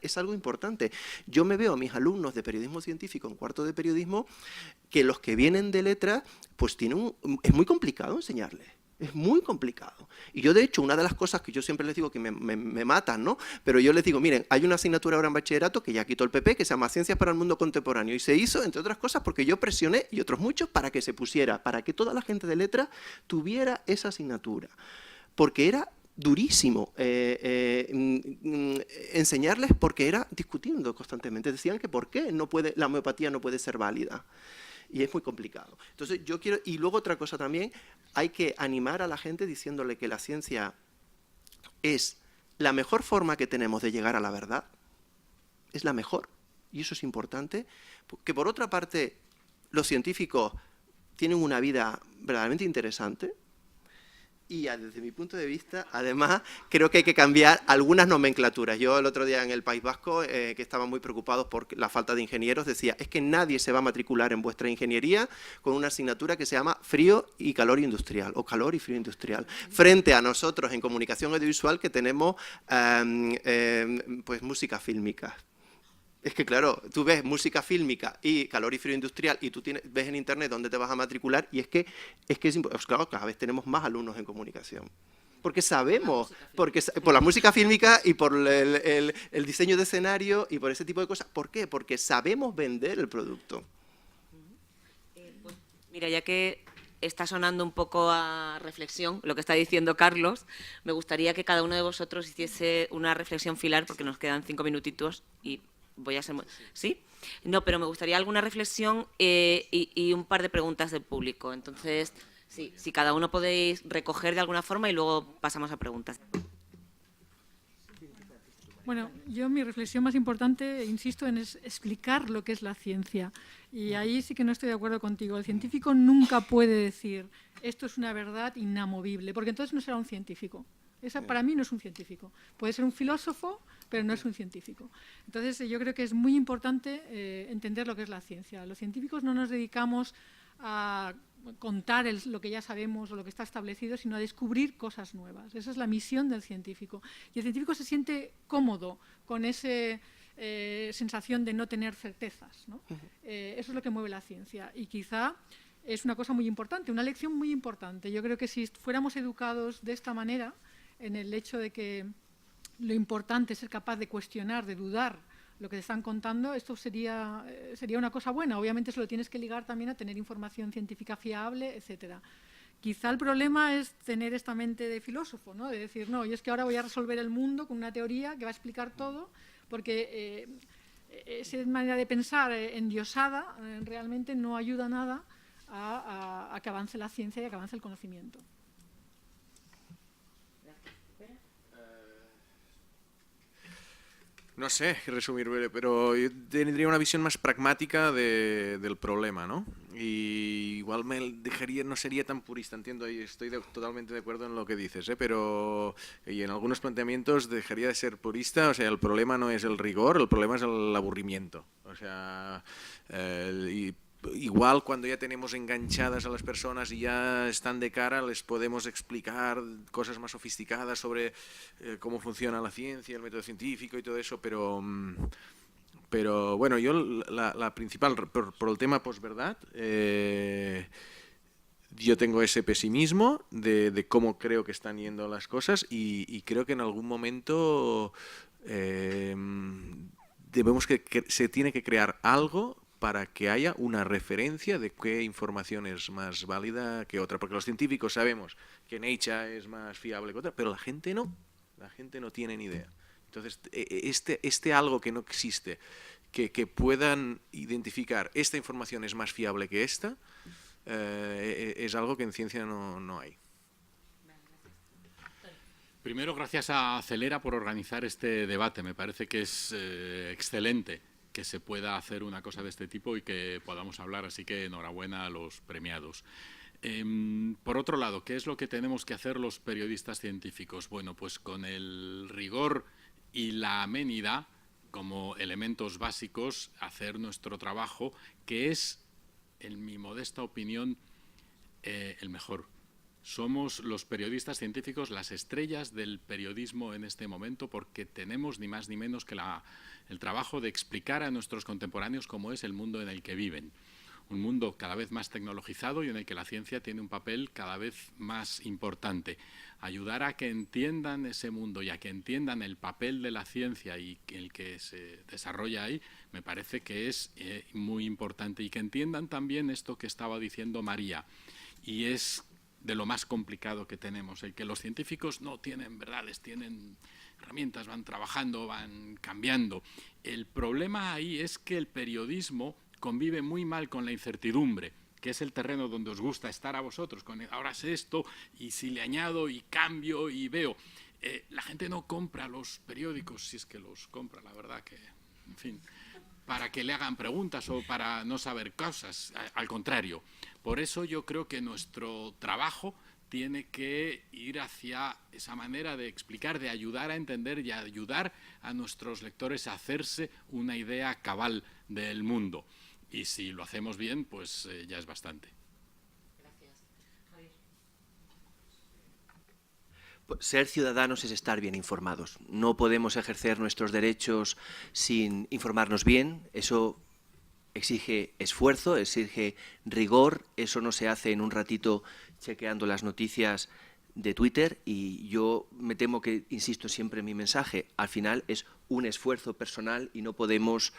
es algo importante. Yo me veo a mis alumnos de periodismo científico en cuarto de periodismo que los que vienen de letras, pues es muy complicado enseñarles. Es muy complicado. Y yo, de hecho, una de las cosas que yo siempre les digo que me matan, ¿no? Pero yo les digo, miren, hay una asignatura ahora en bachillerato que ya quitó el PP, que se llama Ciencias para el Mundo Contemporáneo. Y se hizo, entre otras cosas, porque yo presioné, y otros muchos, para que se pusiera, para que toda la gente de letras tuviera esa asignatura. Porque era durísimo enseñarles, porque era discutiendo constantemente. Decían que por qué la homeopatía no puede ser válida. Y es muy complicado. Entonces yo quiero, y luego otra cosa también, hay que animar a la gente diciéndole que la ciencia es la mejor forma que tenemos de llegar a la verdad, es la mejor, y eso es importante, que por otra parte los científicos tienen una vida verdaderamente interesante. Y desde mi punto de vista, además, creo que hay que cambiar algunas nomenclaturas. Yo el otro día en el País Vasco, que estaban muy preocupados por la falta de ingenieros, decía, es que nadie se va a matricular en vuestra ingeniería con una asignatura que se llama frío y calor industrial, o calor y frío industrial, frente a nosotros en comunicación audiovisual que tenemos pues música fílmica. Es que claro, tú ves música fílmica y calor y frío industrial y tú ves en internet dónde te vas a matricular y es que pues claro, cada vez tenemos más alumnos en comunicación. Porque sabemos, por la música fílmica y por el diseño de escenario y por ese tipo de cosas. ¿Por qué? Porque sabemos vender el producto. Pues, mira, ya que está sonando un poco a reflexión lo que está diciendo Carlos, me gustaría que cada uno de vosotros hiciese una reflexión final, porque nos quedan 5 minutitos y voy a ser... ¿Sí? No, pero me gustaría alguna reflexión y un par de preguntas del público. Entonces, sí, si cada uno podéis recoger de alguna forma y luego pasamos a preguntas. Bueno, yo mi reflexión más importante, insisto, en es explicar lo que es la ciencia. Y ahí sí que no estoy de acuerdo contigo. El científico nunca puede decir esto es una verdad inamovible, porque entonces no será un científico. Esa para mí no es un científico. Puede ser un filósofo, pero no es un científico. Entonces yo creo que es muy importante entender lo que es la ciencia. Los científicos no nos dedicamos a contar lo que ya sabemos o lo que está establecido, sino a descubrir cosas nuevas. Esa es la misión del científico. Y el científico se siente cómodo con esa sensación de no tener certezas, ¿no? Eso es lo que mueve la ciencia. Y quizá es una cosa muy importante, una lección muy importante. Yo creo que si fuéramos educados de esta manera, en el hecho de que lo importante es ser capaz de cuestionar, de dudar lo que te están contando, esto sería una cosa buena. Obviamente eso lo tienes que ligar también a tener información científica fiable, etcétera. Quizá el problema es tener esta mente de filósofo, ¿no? De decir, no, yo es que ahora voy a resolver el mundo con una teoría que va a explicar todo, porque esa manera de pensar endiosada realmente no ayuda nada a que avance la ciencia y a que avance el conocimiento. No sé resumir, pero yo tendría una visión más pragmática del problema, ¿no? Y igual no sería tan purista, entiendo, y estoy totalmente de acuerdo en lo que dices, pero y en algunos planteamientos dejaría de ser purista. O sea, el problema no es el rigor, el problema es el aburrimiento. O sea, igual cuando ya tenemos enganchadas a las personas y ya están de cara, les podemos explicar cosas más sofisticadas sobre cómo funciona la ciencia, el método científico y todo eso, pero bueno, yo la principal, por el tema posverdad, yo tengo ese pesimismo de cómo creo que están yendo las cosas y creo que en algún momento se tiene que crear algo para que haya una referencia de qué información es más válida que otra, porque los científicos sabemos que Nature es más fiable que otra, pero la gente no tiene ni idea. Entonces, este algo que no existe, que puedan identificar esta información es más fiable que esta, es algo que en ciencia no hay. Primero, gracias a Acelera por organizar este debate. Me parece que es excelente que se pueda hacer una cosa de este tipo y que podamos hablar, así que enhorabuena a los premiados. Por otro lado, ¿qué es lo que tenemos que hacer los periodistas científicos? Bueno, pues con el rigor y la amenidad como elementos básicos, hacer nuestro trabajo, que es, en mi modesta opinión, el mejor. Somos los periodistas científicos las estrellas del periodismo en este momento, porque tenemos ni más ni menos que el trabajo de explicar a nuestros contemporáneos cómo es el mundo en el que viven. Un mundo cada vez más tecnologizado y en el que la ciencia tiene un papel cada vez más importante. Ayudar a que entiendan ese mundo y a que entiendan el papel de la ciencia y el que se desarrolla ahí, me parece que es muy importante. Y que entiendan también esto que estaba diciendo María, y es de lo más complicado que tenemos, el que los científicos no tienen verdades, tienen herramientas, van trabajando, van cambiando. El problema ahí es que el periodismo convive muy mal con la incertidumbre, que es el terreno donde os gusta estar a vosotros, con ahora sé esto y si le añado y cambio y veo. La gente no compra los periódicos, si es que los compra, la verdad que, en fin, para que le hagan preguntas o para no saber cosas, al contrario. Por eso yo creo que nuestro trabajo tiene que ir hacia esa manera de explicar, de ayudar a entender y ayudar a nuestros lectores a hacerse una idea cabal del mundo. Y si lo hacemos bien, pues ya es bastante. Gracias. Javier. Ser ciudadanos es estar bien informados. No podemos ejercer nuestros derechos sin informarnos bien. Eso exige esfuerzo, exige rigor. Eso no se hace en un ratito chequeando las noticias de Twitter, y yo me temo que, insisto siempre en mi mensaje, al final es un esfuerzo personal y no podemos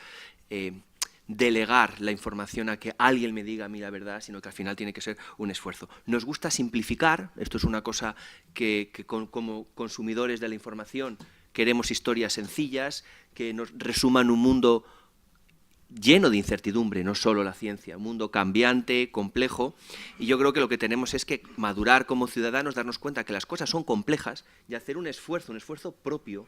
delegar la información a que alguien me diga a mí la verdad, sino que al final tiene que ser un esfuerzo. Nos gusta simplificar, esto es una cosa que como consumidores de la información queremos historias sencillas que nos resuman un mundo lleno de incertidumbre, no solo la ciencia, un mundo cambiante, complejo, y yo creo que lo que tenemos es que madurar como ciudadanos, darnos cuenta que las cosas son complejas y hacer un esfuerzo propio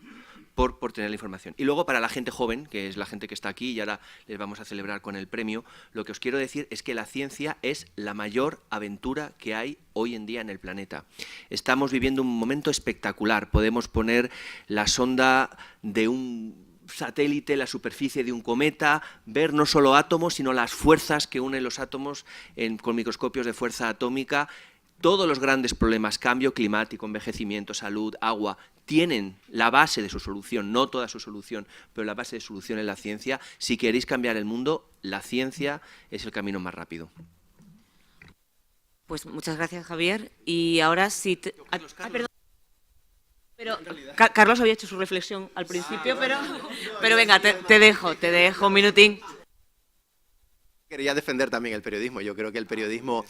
por tener la información. Y luego para la gente joven, que es la gente que está aquí y ahora les vamos a celebrar con el premio, lo que os quiero decir es que la ciencia es la mayor aventura que hay hoy en día en el planeta. Estamos viviendo un momento espectacular, podemos poner la sonda de un satélite, la superficie de un cometa, ver no solo átomos, sino las fuerzas que unen los átomos con microscopios de fuerza atómica. Todos los grandes problemas, cambio climático, envejecimiento, salud, agua, tienen la base de su solución, no toda su solución, pero la base de solución en la ciencia. Si queréis cambiar el mundo, la ciencia es el camino más rápido. Pues muchas gracias, Javier. Y ahora sí... perdón. Pero Carlos había hecho su reflexión al principio, pero venga, te dejo un minutín. Quería defender también el periodismo. Yo creo que el periodismo,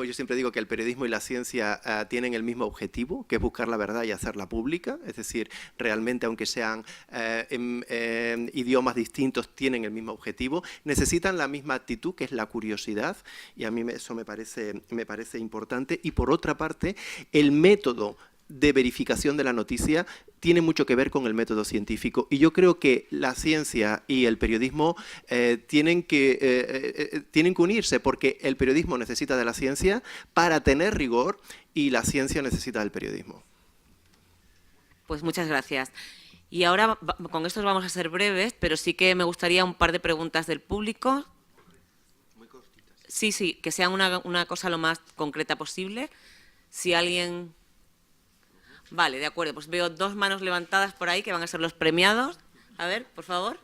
yo siempre digo que el periodismo y la ciencia tienen el mismo objetivo, que es buscar la verdad y hacerla pública. Es decir, realmente, aunque sean idiomas distintos, tienen el mismo objetivo. Necesitan la misma actitud, que es la curiosidad, y a mí eso me parece importante. Y por otra parte, el método de verificación de la noticia tiene mucho que ver con el método científico, y yo creo que la ciencia y el periodismo tienen que unirse, porque el periodismo necesita de la ciencia para tener rigor y la ciencia necesita del periodismo. Pues muchas gracias. Y ahora con estos vamos a ser breves, pero sí que me gustaría un par de preguntas del público. Muy cortitas. Sí, que sean una cosa lo más concreta posible. Si alguien... Vale, de acuerdo, pues veo 2 manos levantadas por ahí que van a ser los premiados. A ver, por favor.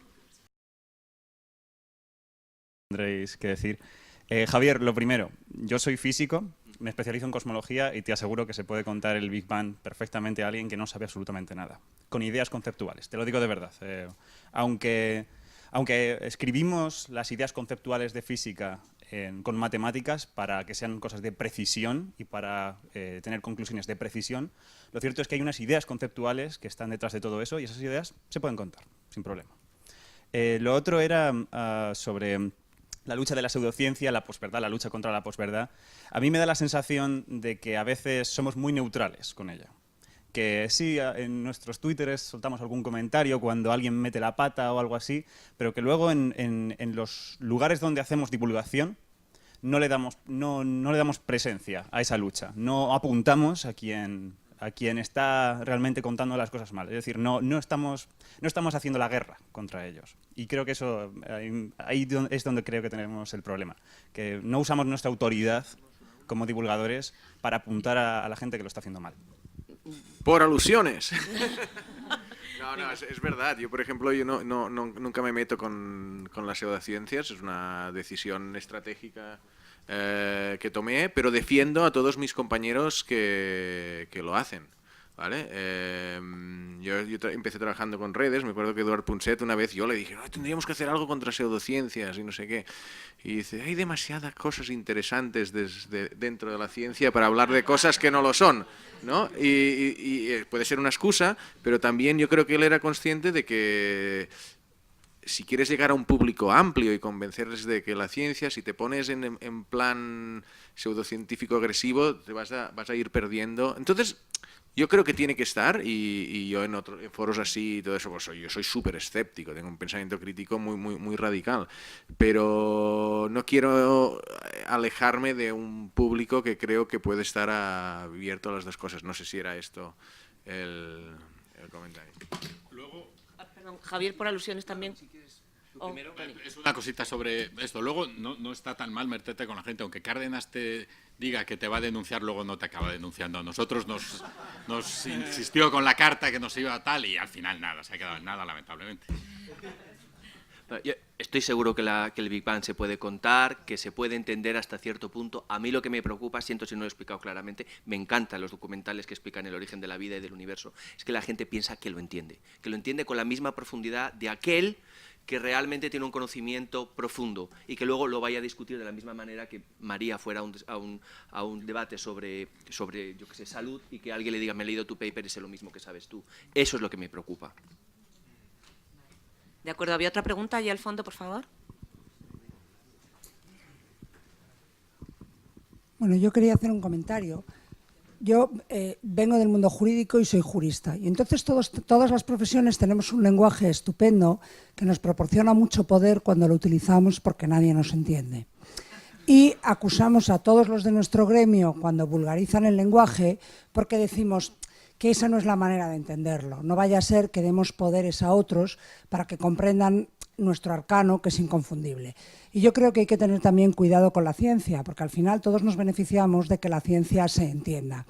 Tendréis que decir. Javier, lo primero, yo soy físico, me especializo en cosmología y te aseguro que se puede contar el Big Bang perfectamente a alguien que no sabe absolutamente nada, con ideas conceptuales, te lo digo de verdad. Aunque escribimos las ideas conceptuales de física con matemáticas para que sean cosas de precisión y para tener conclusiones de precisión, lo cierto es que hay unas ideas conceptuales que están detrás de todo eso y esas ideas se pueden contar, sin problema. Lo otro era sobre la lucha de la pseudociencia, la posverdad, la lucha contra la posverdad. A mí me da la sensación de que a veces somos muy neutrales con ella. Que sí, en nuestros twitteres soltamos algún comentario cuando alguien mete la pata o algo así, pero que luego en los lugares donde hacemos divulgación no le damos presencia a esa lucha, no apuntamos a quien está realmente contando las cosas mal. Es decir, no estamos haciendo la guerra contra ellos. Y creo que eso ahí es donde creo que tenemos el problema, que no usamos nuestra autoridad como divulgadores para apuntar a la gente que lo está haciendo mal. Por alusiones. No, es verdad. Yo, por ejemplo, nunca me meto con las pseudociencias. Es una decisión estratégica que tomé, pero defiendo a todos mis compañeros que lo hacen. ¿Vale? Yo empecé trabajando con redes, me acuerdo que Eduard Punset una vez yo le dije, tendríamos que hacer algo contra pseudociencias y no sé qué. Y dice, hay demasiadas cosas interesantes dentro de la ciencia para hablar de cosas que no lo son, ¿no? Y puede ser una excusa, pero también yo creo que él era consciente de que si quieres llegar a un público amplio y convencerles de que la ciencia, si te pones en plan pseudocientífico agresivo, te vas a ir perdiendo. Entonces, yo creo que tiene que estar, y yo en foros así y todo eso, pues yo soy súper escéptico, tengo un pensamiento crítico muy radical, pero no quiero alejarme de un público que creo que puede estar abierto a las dos cosas. No sé si era esto el comentario. Luego, perdón, Javier, por alusiones también. Es una cosita sobre esto. Luego no está tan mal meterte con la gente, aunque Cárdenas te diga que te va a denunciar, luego no te acaba denunciando. A nosotros nos insistió con la carta que nos iba a tal y al final nada, se ha quedado en nada, lamentablemente. Yo estoy seguro que el Big Bang se puede contar, que se puede entender hasta cierto punto. A mí lo que me preocupa, siento si no lo he explicado claramente, me encantan los documentales que explican el origen de la vida y del universo, es que la gente piensa que lo entiende con la misma profundidad de aquel que realmente tiene un conocimiento profundo y que luego lo vaya a discutir de la misma manera que María fuera a un debate sobre yo qué sé, salud, y que alguien le diga, me he leído tu paper y sé lo mismo que sabes tú. Eso es lo que me preocupa. De acuerdo, ¿había otra pregunta allá al fondo, por favor? Bueno, yo quería hacer un comentario. Yo vengo del mundo jurídico y soy jurista. Y entonces todas las profesiones tenemos un lenguaje estupendo que nos proporciona mucho poder cuando lo utilizamos porque nadie nos entiende. Y acusamos a todos los de nuestro gremio cuando vulgarizan el lenguaje porque decimos que esa no es la manera de entenderlo. No vaya a ser que demos poderes a otros para que comprendan nuestro arcano, que es inconfundible. Y yo creo que hay que tener también cuidado con la ciencia, porque al final todos nos beneficiamos de que la ciencia se entienda.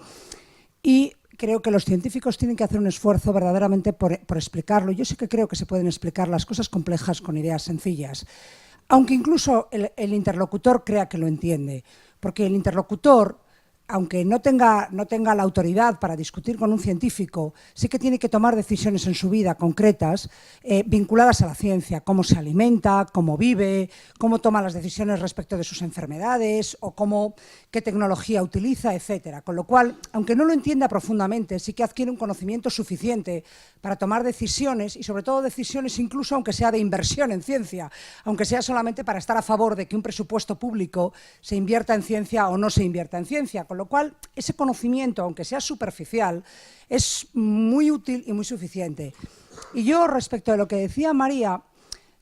Y creo que los científicos tienen que hacer un esfuerzo verdaderamente por explicarlo. Yo sí que creo que se pueden explicar las cosas complejas con ideas sencillas, aunque incluso el interlocutor crea que lo entiende, porque el interlocutor, aunque no tenga la autoridad para discutir con un científico, sí que tiene que tomar decisiones en su vida concretas vinculadas a la ciencia, cómo se alimenta, cómo vive, cómo toma las decisiones respecto de sus enfermedades o qué tecnología utiliza, etcétera. Con lo cual, aunque no lo entienda profundamente, sí que adquiere un conocimiento suficiente para tomar decisiones y sobre todo decisiones incluso aunque sea de inversión en ciencia, aunque sea solamente para estar a favor de que un presupuesto público se invierta en ciencia o no se invierta en ciencia. Con lo cual, ese conocimiento, aunque sea superficial, es muy útil y muy suficiente. Y yo, respecto de lo que decía María,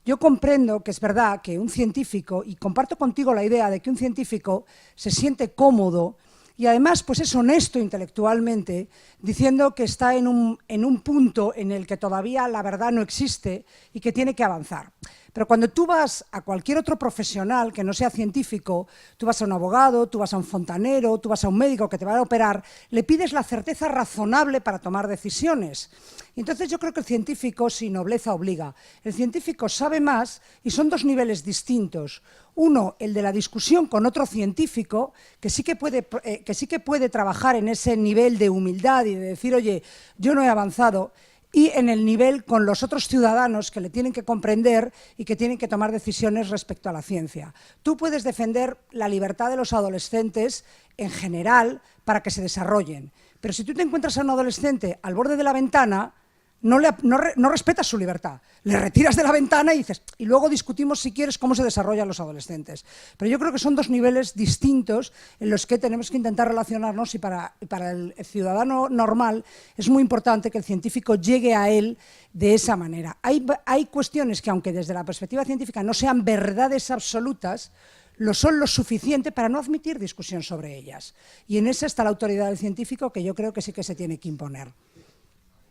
yo comprendo que es verdad que un científico, y comparto contigo la idea de que un científico se siente cómodo y además pues es honesto intelectualmente, diciendo que está en un punto en el que todavía la verdad no existe y que tiene que avanzar. Pero cuando tú vas a cualquier otro profesional que no sea científico, tú vas a un abogado, tú vas a un fontanero, tú vas a un médico que te va a operar, le pides la certeza razonable para tomar decisiones. Y entonces yo creo que el científico, si nobleza obliga, el científico sabe más y son dos niveles distintos. Uno, el de la discusión con otro científico, que sí que puede trabajar en ese nivel de humildad y de decir, oye, yo no he avanzado, y en el nivel con los otros ciudadanos que le tienen que comprender y que tienen que tomar decisiones respecto a la ciencia. Tú puedes defender la libertad de los adolescentes en general para que se desarrollen, pero si tú te encuentras a un adolescente al borde de la ventana, no respetas su libertad, le retiras de la ventana y dices, y luego discutimos si quieres cómo se desarrollan los adolescentes. Pero yo creo que son dos niveles distintos en los que tenemos que intentar relacionarnos y para el ciudadano normal es muy importante que el científico llegue a él de esa manera. Hay cuestiones que aunque desde la perspectiva científica no sean verdades absolutas, lo son lo suficiente para no admitir discusión sobre ellas. Y en esa está la autoridad del científico que yo creo que sí que se tiene que imponer.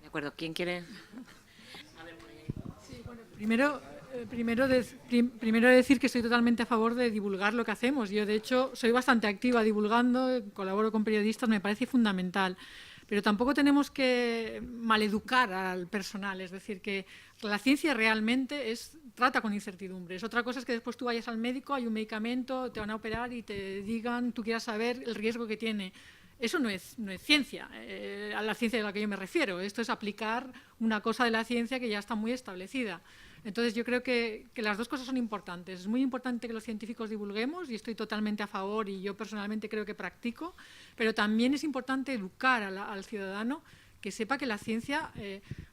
De acuerdo, ¿quién quiere? Sí, bueno, primero decir que estoy totalmente a favor de divulgar lo que hacemos. Yo, de hecho, soy bastante activa divulgando, colaboro con periodistas, me parece fundamental. Pero tampoco tenemos que maleducar al personal, es decir, que la ciencia realmente trata con incertidumbres. Otra cosa es que después tú vayas al médico, hay un medicamento, te van a operar y te digan, tú quieras saber el riesgo que tiene. Eso no es ciencia, a la ciencia a la que yo me refiero. Esto es aplicar una cosa de la ciencia que ya está muy establecida. Entonces yo creo que las dos cosas son importantes. Es muy importante que los científicos divulguemos y estoy totalmente a favor y yo personalmente creo que practico, pero también es importante educar al ciudadano que sepa que la ciencia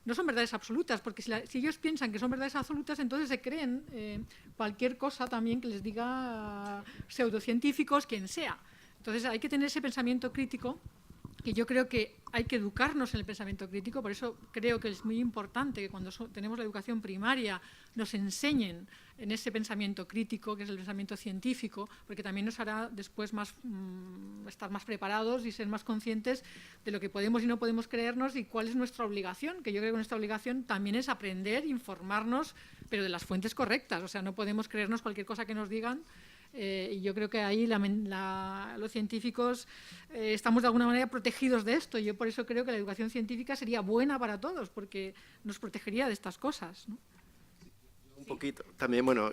no son verdades absolutas, porque si ellos piensan que son verdades absolutas, entonces se creen cualquier cosa también que les diga pseudocientíficos, quien sea. Entonces hay que tener ese pensamiento crítico, que yo creo que hay que educarnos en el pensamiento crítico, por eso creo que es muy importante que cuando tenemos la educación primaria nos enseñen en ese pensamiento crítico, que es el pensamiento científico, porque también nos hará después estar más preparados y ser más conscientes de lo que podemos y no podemos creernos y cuál es nuestra obligación, que yo creo que nuestra obligación también es aprender, informarnos, pero de las fuentes correctas, o sea, no podemos creernos cualquier cosa que nos digan. Y yo creo que ahí los científicos estamos de alguna manera protegidos de esto. Yo por eso creo que la educación científica sería buena para todos, porque nos protegería de estas cosas, ¿no? Un poquito. También, bueno,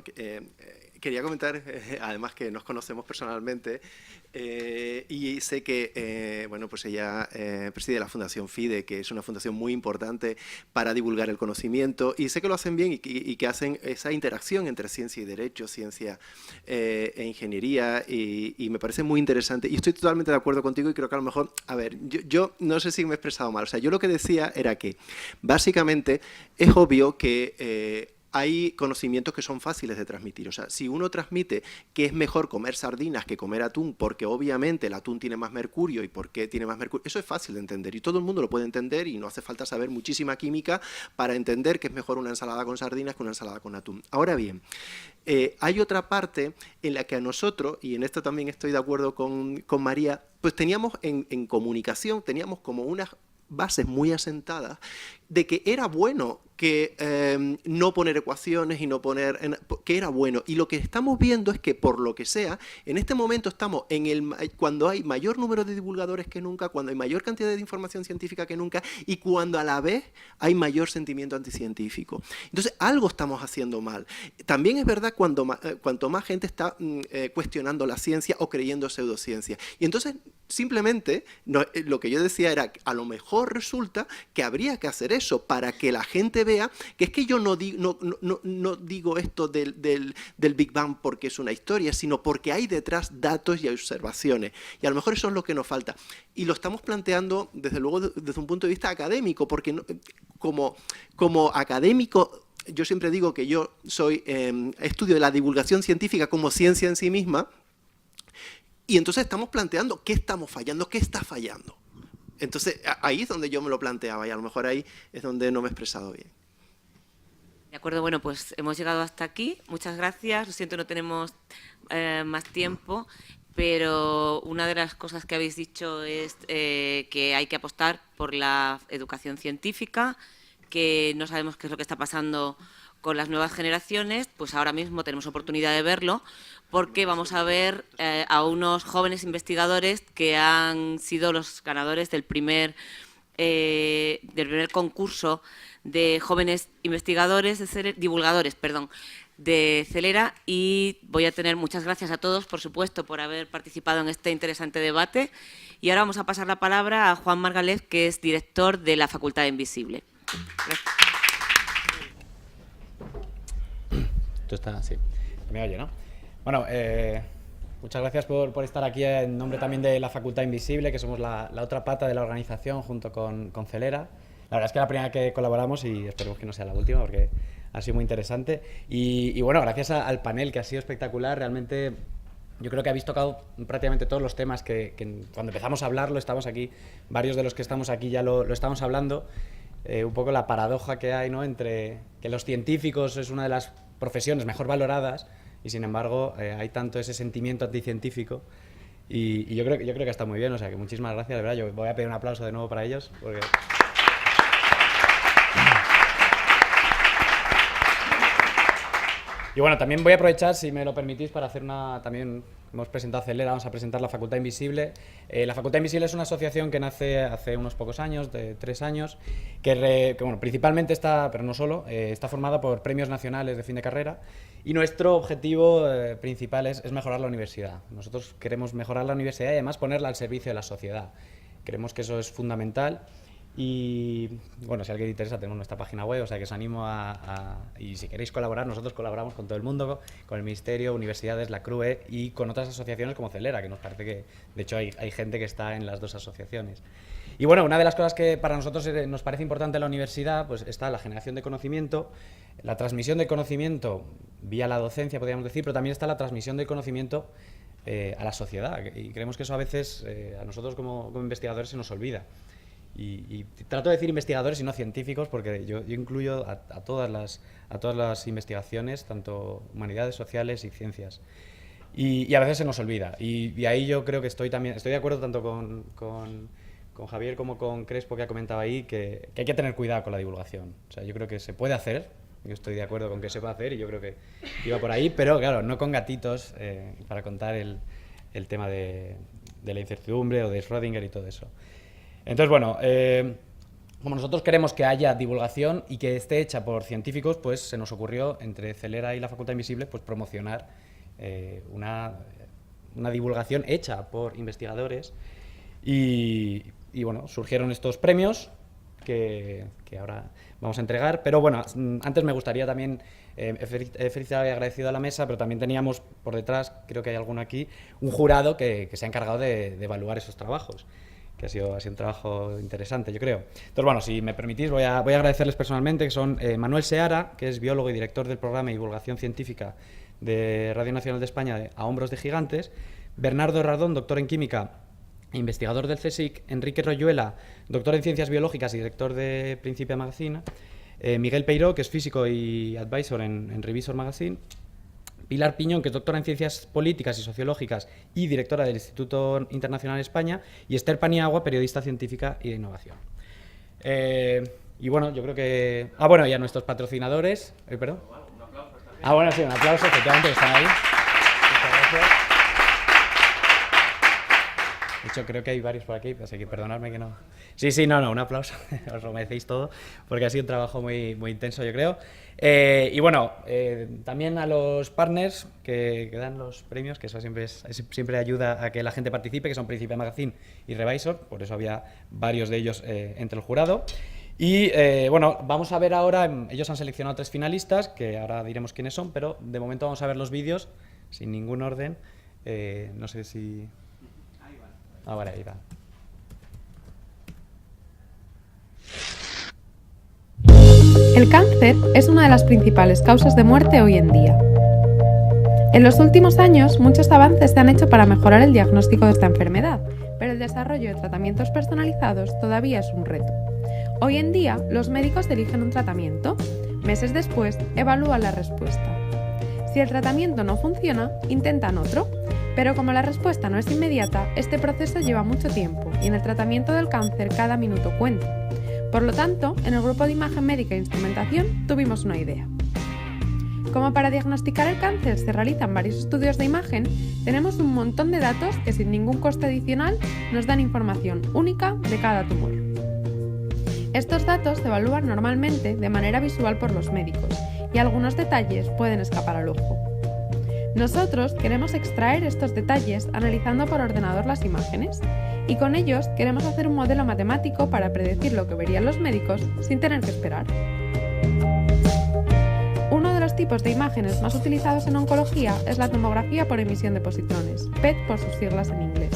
quería comentar, además que nos conocemos personalmente, y sé que bueno, pues ella preside la Fundación FIDE, que es una fundación muy importante para divulgar el conocimiento, y sé que lo hacen bien y que hacen esa interacción entre ciencia y derecho, ciencia e ingeniería, y me parece muy interesante. Y estoy totalmente de acuerdo contigo y creo que a lo mejor, a ver, yo no sé si me he expresado mal, o sea, yo lo que decía era que básicamente es obvio que hay conocimientos que son fáciles de transmitir. O sea, si uno transmite que es mejor comer sardinas que comer atún, porque obviamente el atún tiene más mercurio y por qué tiene más mercurio, eso es fácil de entender y todo el mundo lo puede entender y no hace falta saber muchísima química para entender que es mejor una ensalada con sardinas que una ensalada con atún. Ahora bien, hay otra parte en la que a nosotros, y en esto también estoy de acuerdo con María, pues teníamos en comunicación, teníamos como unas bases muy asentadas de que era bueno que no poner ecuaciones y no poner... que era bueno. Y lo que estamos viendo es que, por lo que sea, en este momento estamos cuando hay mayor número de divulgadores que nunca, cuando hay mayor cantidad de información científica que nunca y cuando a la vez hay mayor sentimiento anticientífico. Entonces, algo estamos haciendo mal. También es verdad cuanto más gente está cuestionando la ciencia o creyendo pseudociencia. Y entonces, simplemente, lo que yo decía era que a lo mejor resulta que habría que hacer eso para que la gente vea que es que yo no digo esto del Big Bang porque es una historia, sino porque hay detrás datos y observaciones. Y a lo mejor eso es lo que nos falta. Y lo estamos planteando, desde luego, desde un punto de vista académico, porque como académico, yo siempre digo que yo estudio la divulgación científica como ciencia en sí misma, y entonces estamos planteando qué estamos fallando, qué está fallando. Entonces, ahí es donde yo me lo planteaba y a lo mejor ahí es donde no me he expresado bien. De acuerdo, bueno, pues hemos llegado hasta aquí. Muchas gracias. Lo siento, no tenemos más tiempo, pero una de las cosas que habéis dicho es que hay que apostar por la educación científica, que no sabemos qué es lo que está pasando con las nuevas generaciones, pues ahora mismo tenemos oportunidad de verlo, porque vamos a ver a unos jóvenes investigadores que han sido los ganadores del primer concurso de jóvenes investigadores, divulgadores, de Celera, y voy a tener muchas gracias a todos, por supuesto, por haber participado en este interesante debate. Y ahora vamos a pasar la palabra a Juan Margalef, que es director de la Facultad de Invisible. Gracias. Esto está, sí, me oye, ¿no? Bueno, muchas gracias por estar aquí en nombre también de la Facultad Invisible, que somos la otra pata de la organización junto con Celera. La verdad es que es la primera que colaboramos y esperemos que no sea la última porque ha sido muy interesante. Y bueno, gracias al panel, que ha sido espectacular. Realmente yo creo que habéis tocado prácticamente todos los temas que cuando empezamos a hablarlo, estamos aquí, varios de los que estamos aquí ya lo estamos hablando. Un poco la paradoja que hay, ¿no?, entre que los científicos es una de las profesiones mejor valoradas y sin embargo hay tanto ese sentimiento anticientífico y yo creo que está muy bien, o sea que muchísimas gracias, de verdad. Yo voy a pedir un aplauso de nuevo para ellos porque... Y bueno, también voy a aprovechar, si me lo permitís, para hacer también hemos presentado Celera, vamos a presentar la Facultad Invisible. La Facultad Invisible es una asociación que nace hace unos pocos años, de 3 años, que bueno, principalmente está, pero no solo, está formada por premios nacionales de fin de carrera y nuestro objetivo principal es mejorar la universidad. Nosotros queremos mejorar la universidad y además ponerla al servicio de la sociedad. Creemos que eso es fundamental. Y bueno, si a alguien le interesa, tenemos nuestra página web, o sea que os animo y si queréis colaborar, nosotros colaboramos con todo el mundo, con el Ministerio, universidades, la CRUE y con otras asociaciones como Celera, que nos parece que, de hecho, hay gente que está en las dos asociaciones. Y bueno, una de las cosas que para nosotros nos parece importante en la universidad, pues está la generación de conocimiento, la transmisión de conocimiento vía la docencia, podríamos decir, pero también está la transmisión del conocimiento a la sociedad, y creemos que eso a veces a nosotros como investigadores se nos olvida. Y trato de decir investigadores y no científicos porque yo incluyo a todas las investigaciones, tanto humanidades, sociales y ciencias. Y a veces se nos olvida. Y ahí yo creo que estoy de acuerdo tanto con Javier como con Crespo, que ha comentado ahí, que hay que tener cuidado con la divulgación. O sea, yo creo que se puede hacer, yo estoy de acuerdo con que se puede hacer y yo creo que iba por ahí, pero claro, no con gatitos para contar el tema de la incertidumbre o de Schrödinger y todo eso. Entonces, bueno, como nosotros queremos que haya divulgación y que esté hecha por científicos, pues se nos ocurrió, entre Celera y la Facultad Invisible, pues promocionar una divulgación hecha por investigadores y bueno, surgieron estos premios que ahora vamos a entregar, pero bueno, antes me gustaría también felicitar y agradecido a la mesa, pero también teníamos por detrás, creo que hay alguno aquí, un jurado que se ha encargado de evaluar esos trabajos, que ha sido un trabajo interesante, yo creo. Entonces, bueno, si me permitís, voy a agradecerles personalmente, que son Manuel Seara, que es biólogo y director del programa de divulgación científica de Radio Nacional de España A Hombros de Gigantes, Bernardo Radón, doctor en química e investigador del CSIC, Enrique Royuela, doctor en ciencias biológicas y director de Principia Magazine, Miguel Peiró, que es físico y advisor en Revisor Magazine, Pilar Piñón, que es doctora en Ciencias Políticas y Sociológicas y directora del Instituto Internacional de España, y Esther Paniagua, periodista científica y de innovación. Y bueno, yo creo que... bueno, y a nuestros patrocinadores... ¿Perdón? Bueno, sí, un aplauso, efectivamente, que están ahí. Muchas gracias. De hecho, creo que hay varios por aquí, así que perdonadme que no... Sí, no, un aplauso, os lo merecéis todo, porque ha sido un trabajo muy intenso, yo creo. Y bueno, también a los partners que dan los premios, que eso siempre ayuda a que la gente participe, que son Principia Magazine y Revisor, por eso había varios de ellos entre el jurado. Y bueno, vamos a ver ahora, ellos han seleccionado 3 finalistas, que ahora diremos quiénes son, pero de momento vamos a ver los vídeos, sin ningún orden. No sé si... Vale, ahí va. El cáncer es una de las principales causas de muerte hoy en día. En los últimos años, muchos avances se han hecho para mejorar el diagnóstico de esta enfermedad, pero el desarrollo de tratamientos personalizados todavía es un reto. Hoy en día, los médicos eligen un tratamiento. Meses después, evalúan la respuesta. Si el tratamiento no funciona, intentan otro. Pero como la respuesta no es inmediata, este proceso lleva mucho tiempo y en el tratamiento del cáncer cada minuto cuenta. Por lo tanto, en el grupo de imagen médica e instrumentación tuvimos una idea. Como para diagnosticar el cáncer se realizan varios estudios de imagen, tenemos un montón de datos que sin ningún coste adicional nos dan información única de cada tumor. Estos datos se evalúan normalmente de manera visual por los médicos y algunos detalles pueden escapar al ojo. Nosotros queremos extraer estos detalles analizando por ordenador las imágenes y con ellos queremos hacer un modelo matemático para predecir lo que verían los médicos sin tener que esperar. Uno de los tipos de imágenes más utilizados en oncología es la tomografía por emisión de positrones, PET por sus siglas en inglés.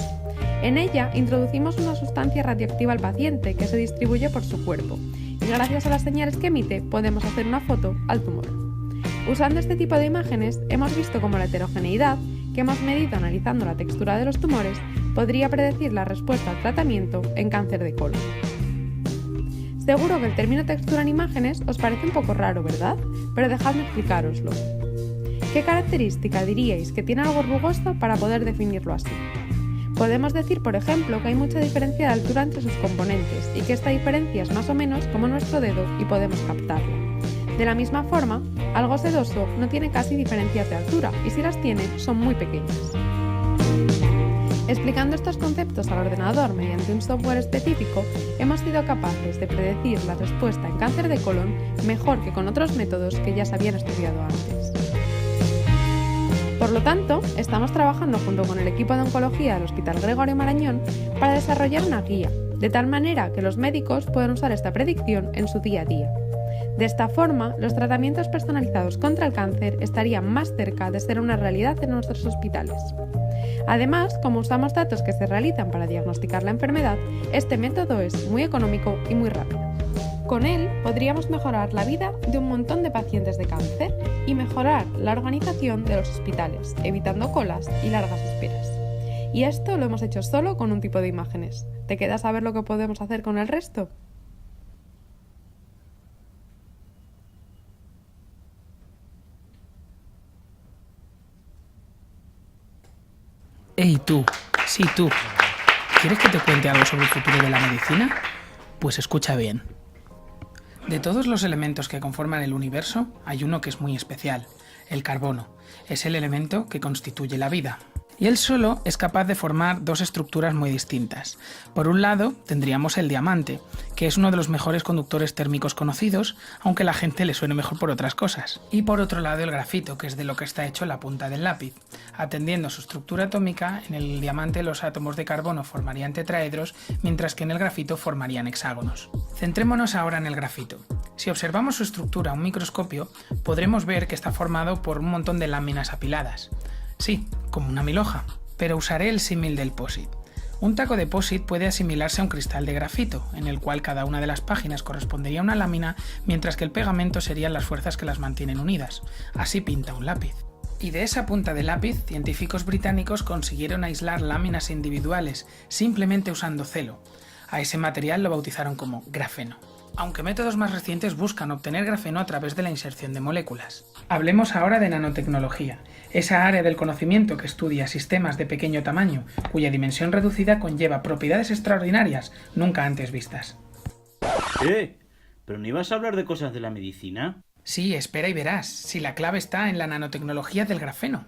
En ella introducimos una sustancia radioactiva al paciente que se distribuye por su cuerpo y gracias a las señales que emite podemos hacer una foto al tumor. Usando este tipo de imágenes hemos visto cómo la heterogeneidad, que hemos medido analizando la textura de los tumores, podría predecir la respuesta al tratamiento en cáncer de colon. Seguro que el término textura en imágenes os parece un poco raro, ¿verdad? Pero dejadme explicároslo. ¿Qué característica diríais que tiene algo rugoso para poder definirlo así? Podemos decir, por ejemplo, que hay mucha diferencia de altura entre sus componentes y que esta diferencia es más o menos como nuestro dedo y podemos captarla. De la misma forma, algo sedoso no tiene casi diferencias de altura y si las tiene son muy pequeñas. Explicando estos conceptos al ordenador mediante un software específico, hemos sido capaces de predecir la respuesta en cáncer de colon mejor que con otros métodos que ya se habían estudiado antes. Por lo tanto, estamos trabajando junto con el equipo de oncología del Hospital Gregorio Marañón para desarrollar una guía, de tal manera que los médicos puedan usar esta predicción en su día a día. De esta forma, los tratamientos personalizados contra el cáncer estarían más cerca de ser una realidad en nuestros hospitales. Además, como usamos datos que se realizan para diagnosticar la enfermedad, este método es muy económico y muy rápido. Con él podríamos mejorar la vida de un montón de pacientes de cáncer y mejorar la organización de los hospitales, evitando colas y largas esperas. Y esto lo hemos hecho solo con un tipo de imágenes. ¿Te queda saber lo que podemos hacer con el resto? Hey tú, sí tú, ¿quieres que te cuente algo sobre el futuro de la medicina? Pues escucha bien. De todos los elementos que conforman el universo, hay uno que es muy especial, el carbono. Es el elemento que constituye la vida. Y él solo es capaz de formar dos estructuras muy distintas. Por un lado, tendríamos el diamante, que es uno de los mejores conductores térmicos conocidos, aunque a la gente le suene mejor por otras cosas. Y por otro lado, el grafito, que es de lo que está hecho la punta del lápiz. Atendiendo a su estructura atómica, en el diamante los átomos de carbono formarían tetraedros, mientras que en el grafito formarían hexágonos. Centrémonos ahora en el grafito. Si observamos su estructura a un microscopio, podremos ver que está formado por un montón de láminas apiladas. Sí, como una milhoja, pero usaré el símil del POSIT. Un taco de POSIT puede asimilarse a un cristal de grafito, en el cual cada una de las páginas correspondería a una lámina, mientras que el pegamento serían las fuerzas que las mantienen unidas. Así pinta un lápiz. Y de esa punta de lápiz, científicos británicos consiguieron aislar láminas individuales, simplemente usando celo. A ese material lo bautizaron como grafeno. Aunque métodos más recientes buscan obtener grafeno a través de la inserción de moléculas. Hablemos ahora de nanotecnología, esa área del conocimiento que estudia sistemas de pequeño tamaño, cuya dimensión reducida conlleva propiedades extraordinarias nunca antes vistas. ¿Pero no ibas a hablar de cosas de la medicina? Sí, espera y verás, si la clave está en la nanotecnología del grafeno.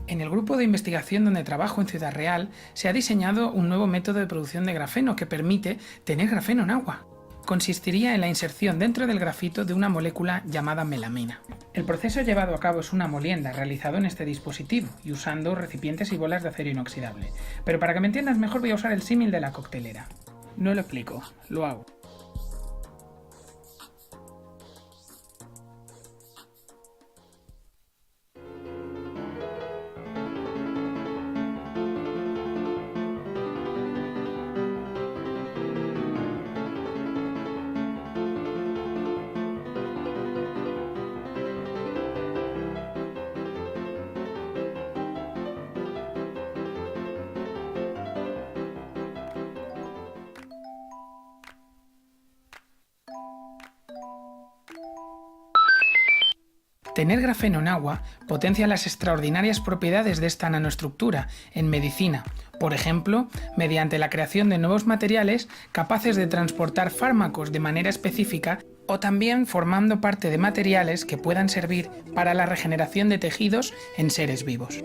En el grupo de investigación donde trabajo en Ciudad Real, se ha diseñado un nuevo método de producción de grafeno que permite tener grafeno en agua. Consistiría en la inserción dentro del grafito de una molécula llamada melamina. El proceso llevado a cabo es una molienda realizado en este dispositivo y usando recipientes y bolas de acero inoxidable. Pero para que me entiendas mejor voy a usar el símil de la coctelera. No lo explico, lo hago. Tener grafeno en agua potencia las extraordinarias propiedades de esta nanoestructura en medicina, por ejemplo, mediante la creación de nuevos materiales capaces de transportar fármacos de manera específica o también formando parte de materiales que puedan servir para la regeneración de tejidos en seres vivos.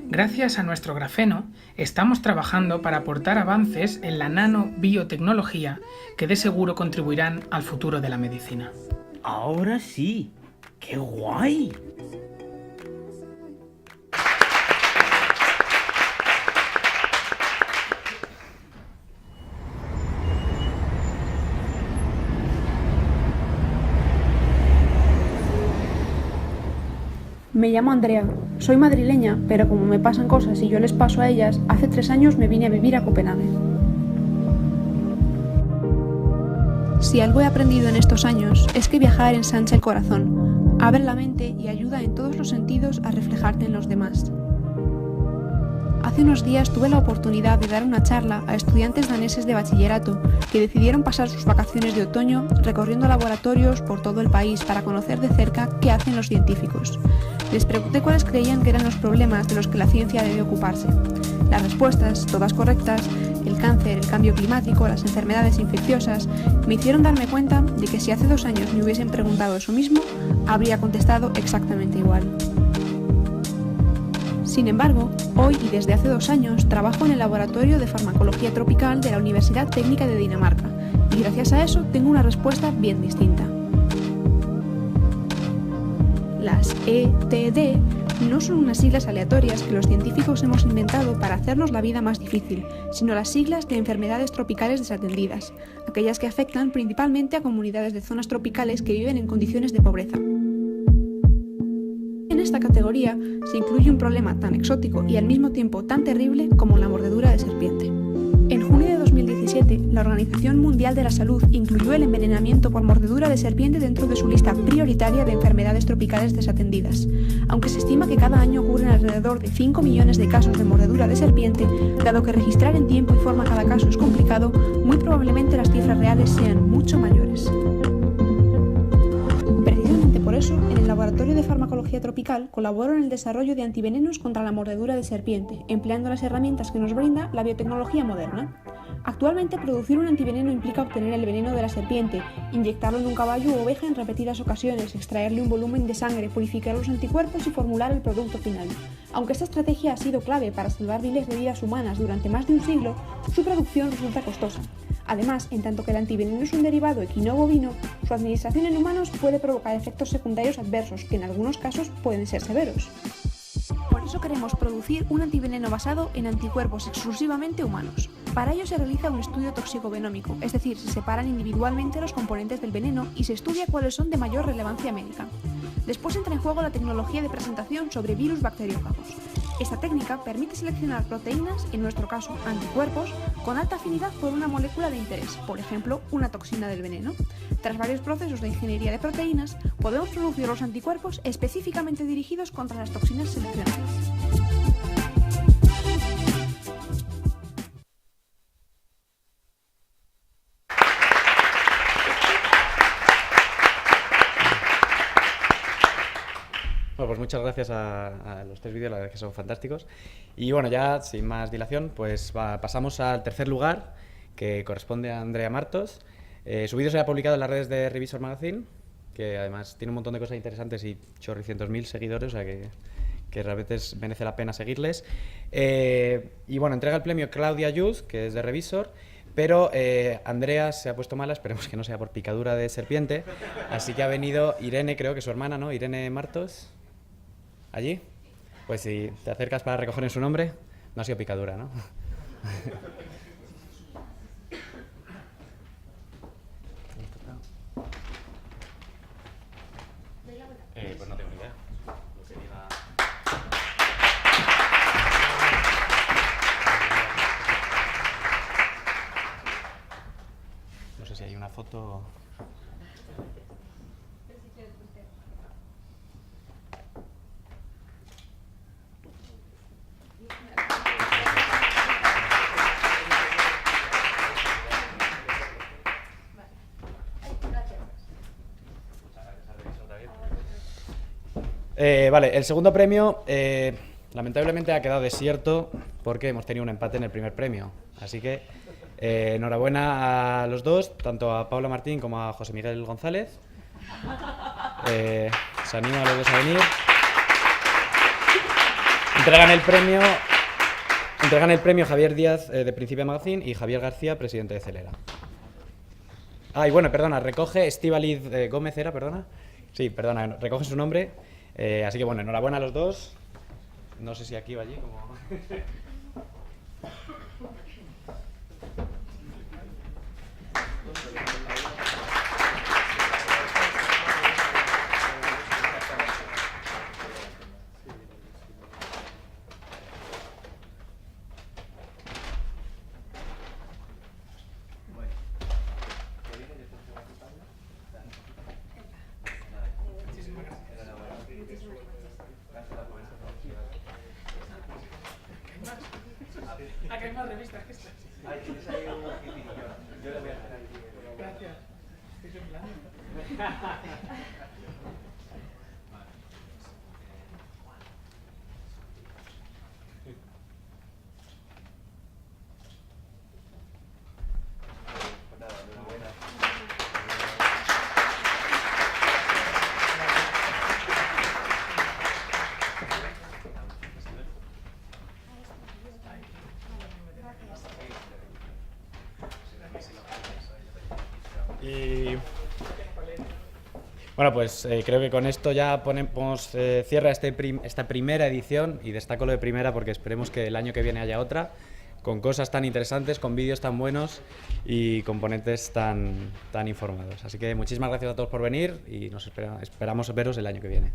Gracias a nuestro grafeno, estamos trabajando para aportar avances en la nanobiotecnología que de seguro contribuirán al futuro de la medicina. Ahora sí. ¡Qué guay! Me llamo Andrea, soy madrileña, pero como me pasan cosas y yo les paso a ellas, hace 3 años me vine a vivir a Copenhague. Si algo he aprendido en estos años es que viajar ensancha el corazón, abre la mente y ayuda en todos los sentidos a reflejarte en los demás. Hace unos días tuve la oportunidad de dar una charla a estudiantes daneses de bachillerato que decidieron pasar sus vacaciones de otoño recorriendo laboratorios por todo el país para conocer de cerca qué hacen los científicos. Les pregunté cuáles creían que eran los problemas de los que la ciencia debe ocuparse. Las respuestas, todas correctas, el cáncer, el cambio climático, las enfermedades infecciosas, me hicieron darme cuenta de que si hace 2 años me hubiesen preguntado eso mismo, habría contestado exactamente igual. Sin embargo, hoy y desde hace 2 años trabajo en el Laboratorio de Farmacología Tropical de la Universidad Técnica de Dinamarca y gracias a eso tengo una respuesta bien distinta. Las ETD no son unas siglas aleatorias que los científicos hemos inventado para hacernos la vida más difícil, sino las siglas de enfermedades tropicales desatendidas, aquellas que afectan principalmente a comunidades de zonas tropicales que viven en condiciones de pobreza. En esta categoría se incluye un problema tan exótico y al mismo tiempo tan terrible como la mordedura de serpiente. En junio de 2017, la Organización Mundial de la Salud incluyó el envenenamiento por mordedura de serpiente dentro de su lista prioritaria de enfermedades tropicales desatendidas. Aunque se estima que cada año ocurren alrededor de 5 millones de casos de mordedura de serpiente, dado que registrar en tiempo y forma cada caso es complicado, muy probablemente las cifras reales sean mucho mayores. Precisamente por eso, en el Laboratorio de Farmacología Tropical colaboro en el desarrollo de antivenenos contra la mordedura de serpiente, empleando las herramientas que nos brinda la biotecnología moderna. Actualmente, producir un antiveneno implica obtener el veneno de la serpiente, inyectarlo en un caballo u oveja en repetidas ocasiones, extraerle un volumen de sangre, purificar los anticuerpos y formular el producto final. Aunque esta estrategia ha sido clave para salvar miles de vidas humanas durante más de un siglo, su producción resulta costosa. Además, en tanto que el antiveneno es un derivado equino-bovino, su administración en humanos puede provocar efectos secundarios adversos, que en algunos casos pueden ser severos. Por eso queremos producir un antiveneno basado en anticuerpos exclusivamente humanos. Para ello se realiza un estudio toxicovenómico, es decir, se separan individualmente los componentes del veneno y se estudia cuáles son de mayor relevancia médica. Después entra en juego la tecnología de presentación sobre virus bacteriófagos. Esta técnica permite seleccionar proteínas, en nuestro caso anticuerpos, con alta afinidad por una molécula de interés, por ejemplo, una toxina del veneno. Tras varios procesos de ingeniería de proteínas, podemos producir los anticuerpos específicamente dirigidos contra las toxinas seleccionadas. Bueno, pues muchas gracias a los 3 vídeos, la verdad es que son fantásticos. Y bueno, ya sin más dilación, pues pasamos al tercer lugar, que corresponde a Andrea Martos. Su vídeo se ha publicado en las redes de Revisor Magazine, que además tiene un montón de cosas interesantes y chorrocientos mil seguidores, o sea que realmente merece la pena seguirles. Y bueno, entrega el premio Claudia Youth, que es de Revisor, pero Andrea se ha puesto mala, esperemos que no sea por picadura de serpiente, así que ha venido Irene, creo que su hermana, ¿no? Irene Martos. ¿Allí? Pues si te acercas para recoger en su nombre, no ha sido picadura, ¿no? Pues no tengo ni idea. Lo que diga... No sé si hay una foto... Vale, el segundo premio lamentablemente ha quedado desierto porque hemos tenido un empate en el primer premio. Así que enhorabuena a los dos, tanto a Paula Martín como a José Miguel González. Os animo a los dos a venir. Entregan el premio Javier Díaz de Principia Magazine y Javier García, presidente de Celera. Y bueno, perdona, recoge Estíbaliz Gómez, ¿era? Perdona. Sí, perdona, recoge su nombre. Así que bueno, enhorabuena a los dos. No sé si aquí o allí. Como... Aquí hay más revistas que estas. Ay, tienes ahí un pipillo. Yo le voy a hacer ahí. Gracias. Estoy temblando. Y bueno, pues creo que con esto ya ponemos cierra esta primera edición, y destaco lo de primera porque esperemos que el año que viene haya otra, con cosas tan interesantes, con vídeos tan buenos y componentes tan informados. Así que muchísimas gracias a todos por venir y esperamos veros el año que viene.